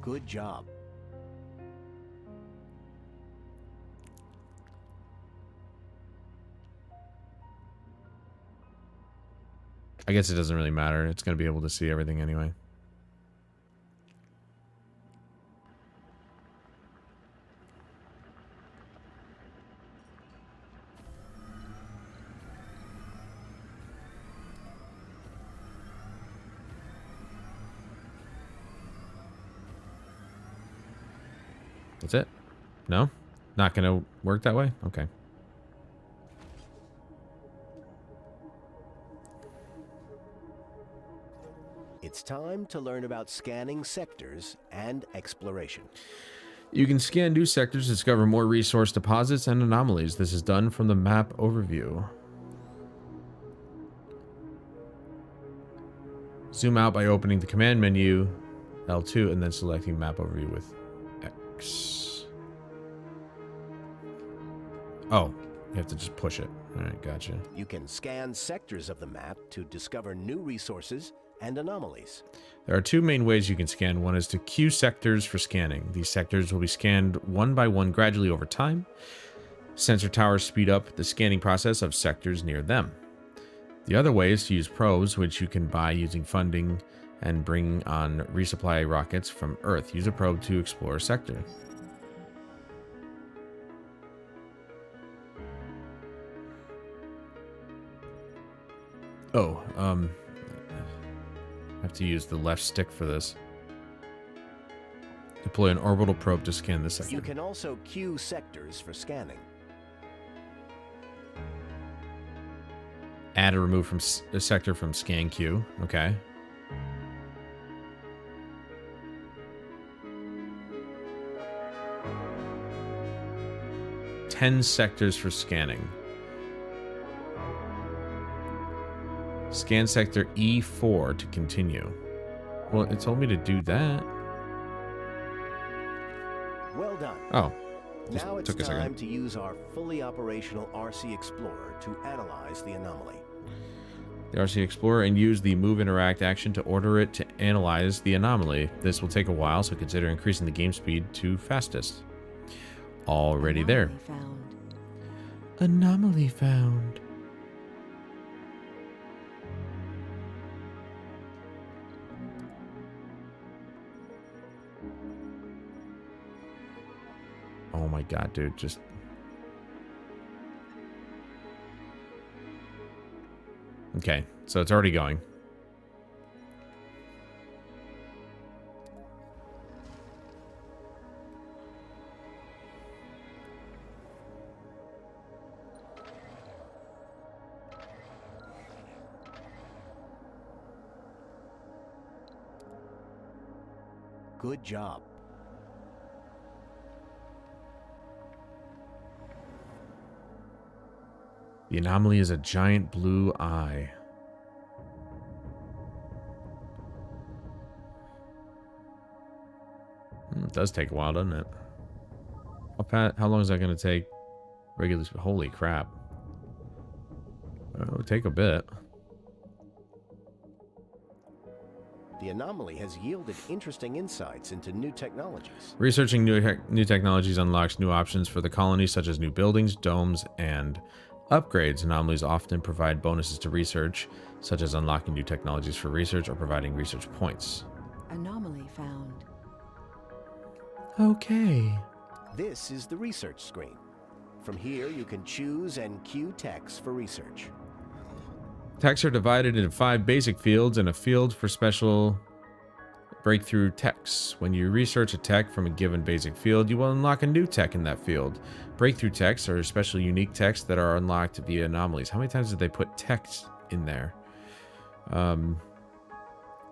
Good job. I guess it doesn't really matter. It's going to be able to see everything anyway. That's it? No? Not going to work that way? Okay. It's time to learn about scanning sectors and exploration. You can scan new sectors to discover more resource deposits and anomalies. This is done from the map overview. Zoom out by opening the command menu, L2, and then selecting map overview with X. Oh, you have to just push it. All right, gotcha. You can scan sectors of the map to discover new resources and anomalies. There are two main ways you can scan. One is to queue sectors for scanning. These sectors will be scanned one by one gradually over time. Sensor towers speed up the scanning process of sectors near them. The other way is to use probes, which you can buy using funding and bring on resupply rockets from Earth. Use a probe to explore a sector. Oh, I have to use the left stick for this. Deploy an orbital probe to scan the sector. You can also queue sectors for scanning. Add or remove from a sector from scan queue. Okay. Ten sectors for scanning. Scan sector E4 to continue. Well, it told me to do that. Well done. Oh. Now it's took a second. time to use our fully operational RC Explorer to analyze the anomaly. The RC Explorer and use the move interact action to order it to analyze the anomaly. This will take a while, so consider increasing the game speed to fastest. Already there. Anomaly found. Oh my god, dude, just... Okay, so it's already going. Good job. The anomaly is a giant blue eye. It does take a while, doesn't it? How long is that going to take? Regularly, holy crap. It'll take a bit. The anomaly has yielded interesting insights into new technologies. Researching new technologies unlocks new options for the colony, such as new buildings, domes, and upgrades. Anomalies often provide bonuses to research, such as unlocking new technologies for research or providing research points. Anomaly found. Okay. This is the research screen. From here, you can choose and queue techs for research. Techs are divided into 5 basic fields and a field for special breakthrough techs. When you research a tech from a given basic field, you will unlock a new tech in that field. Breakthrough techs are special unique techs that are unlocked via anomalies. How many times did they put techs in there?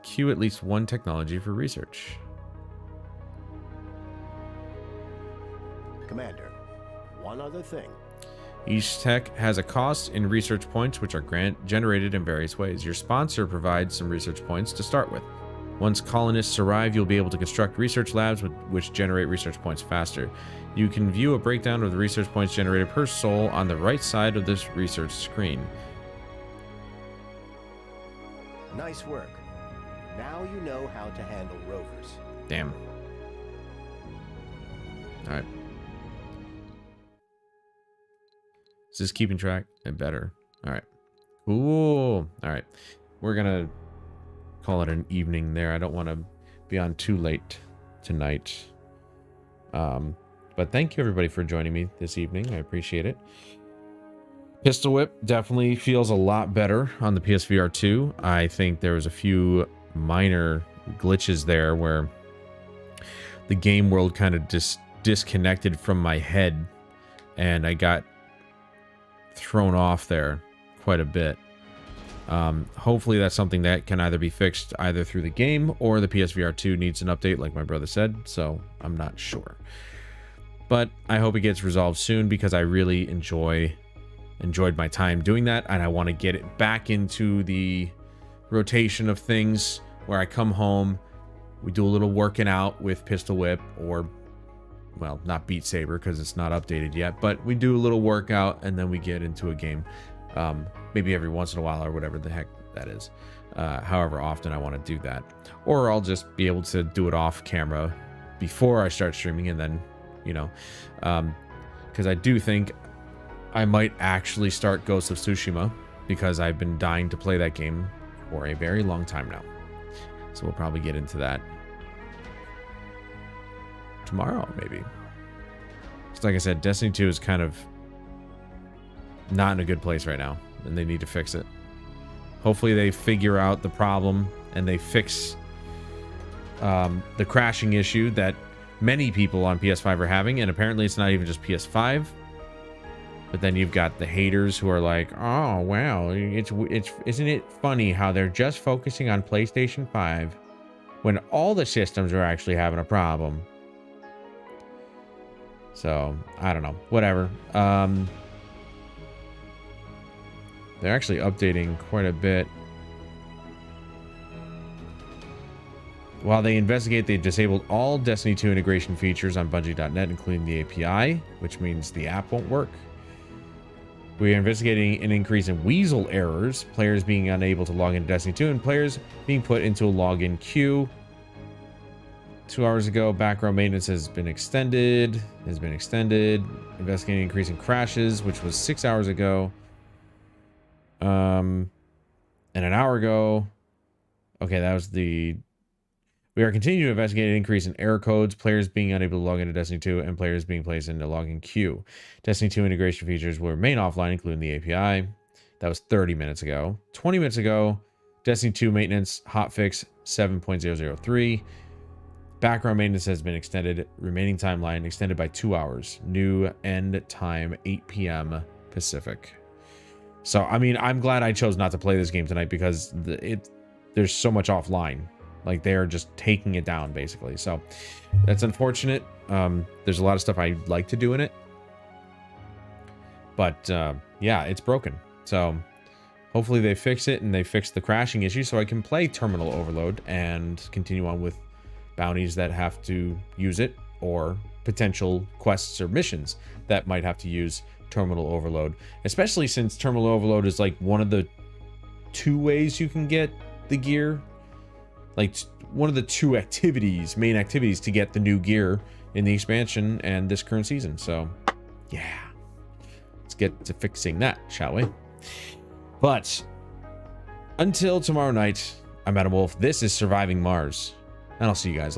Queue at least one technology for research. Commander, one other thing. Each tech has a cost in research points, which are generated in various ways. Your sponsor provides some research points to start with. Once colonists arrive, you'll be able to construct research labs which generate research points faster. You can view a breakdown of the research points generated per soul on the right side of this research screen. Nice work. Now you know how to handle rovers. Damn. Alright. Is this keeping track? It better. Alright. Cool. Alright. We're gonna call it an evening there. I don't want to be on too late tonight. But thank you everybody for joining me this evening. I appreciate it. Pistol Whip definitely feels a lot better on the PSVR 2. I think there was a few minor glitches there where the game world kind of disconnected from my head and I got thrown off there quite a bit. Hopefully that's something that can either be fixed either through the game or the PSVR 2 needs an update like my brother said, so I'm not sure. But I hope it gets resolved soon because I really enjoyed my time doing that and I want to get it back into the rotation of things where I come home, we do a little working out with Pistol Whip or, well, not Beat Saber because it's not updated yet, but we do a little workout and then we get into a game. Maybe every once in a while or whatever the heck that is. However often I want to do that. Or I'll just be able to do it off camera before I start streaming and then, you know, because I do think I might actually start Ghost of Tsushima because I've been dying to play that game for a very long time now. So we'll probably get into that tomorrow, maybe. It's like I said, Destiny 2 is kind of not in a good place right now, and they need to fix it. Hopefully they figure out the problem and they fix the crashing issue that many people on PS5 are having, and apparently it's not even just PS5. But then you've got the haters who are like, "Oh, wow, isn't it funny how they're just focusing on PlayStation 5 when all the systems are actually having a problem?" So, I don't know. Whatever. They're actually updating quite a bit. While they investigate, they disabled all Destiny 2 integration features on Bungie.net, including the API, which means the app won't work. We are investigating an increase in Weasel errors, players being unable to log into Destiny 2, and players being put into a login queue. 2 hours ago, background maintenance has been extended. Investigating increasing crashes, which was 6 hours ago. And an hour ago. Okay, that was the... We are continuing to investigate an increase in error codes, players being unable to log into Destiny 2, and players being placed into login queue. Destiny 2 integration features will remain offline, including the API. That was 30 minutes ago. 20 minutes ago, Destiny 2 maintenance hotfix 7.003. Background maintenance has been extended. Remaining timeline extended by 2 hours. New end time 8 p.m. Pacific. So, I mean, I'm glad I chose not to play this game tonight because there's so much offline. Like, they're just taking it down, basically. So, that's unfortunate. There's a lot of stuff I'd like to do in it. But, yeah, it's broken. So, hopefully they fix it and they fix the crashing issue so I can play Terminal Overload and continue on with bounties that have to use it or potential quests or missions that might have to use Terminal Overload. Especially since Terminal Overload is, like, one of the 2 ways you can get the gear. Like, one of the 2 main activities to get the new gear in the expansion and this current season. So, yeah. Let's get to fixing that, shall we? But, until tomorrow night, I'm Adam Wolf. This is Surviving Mars. And I'll see you guys later.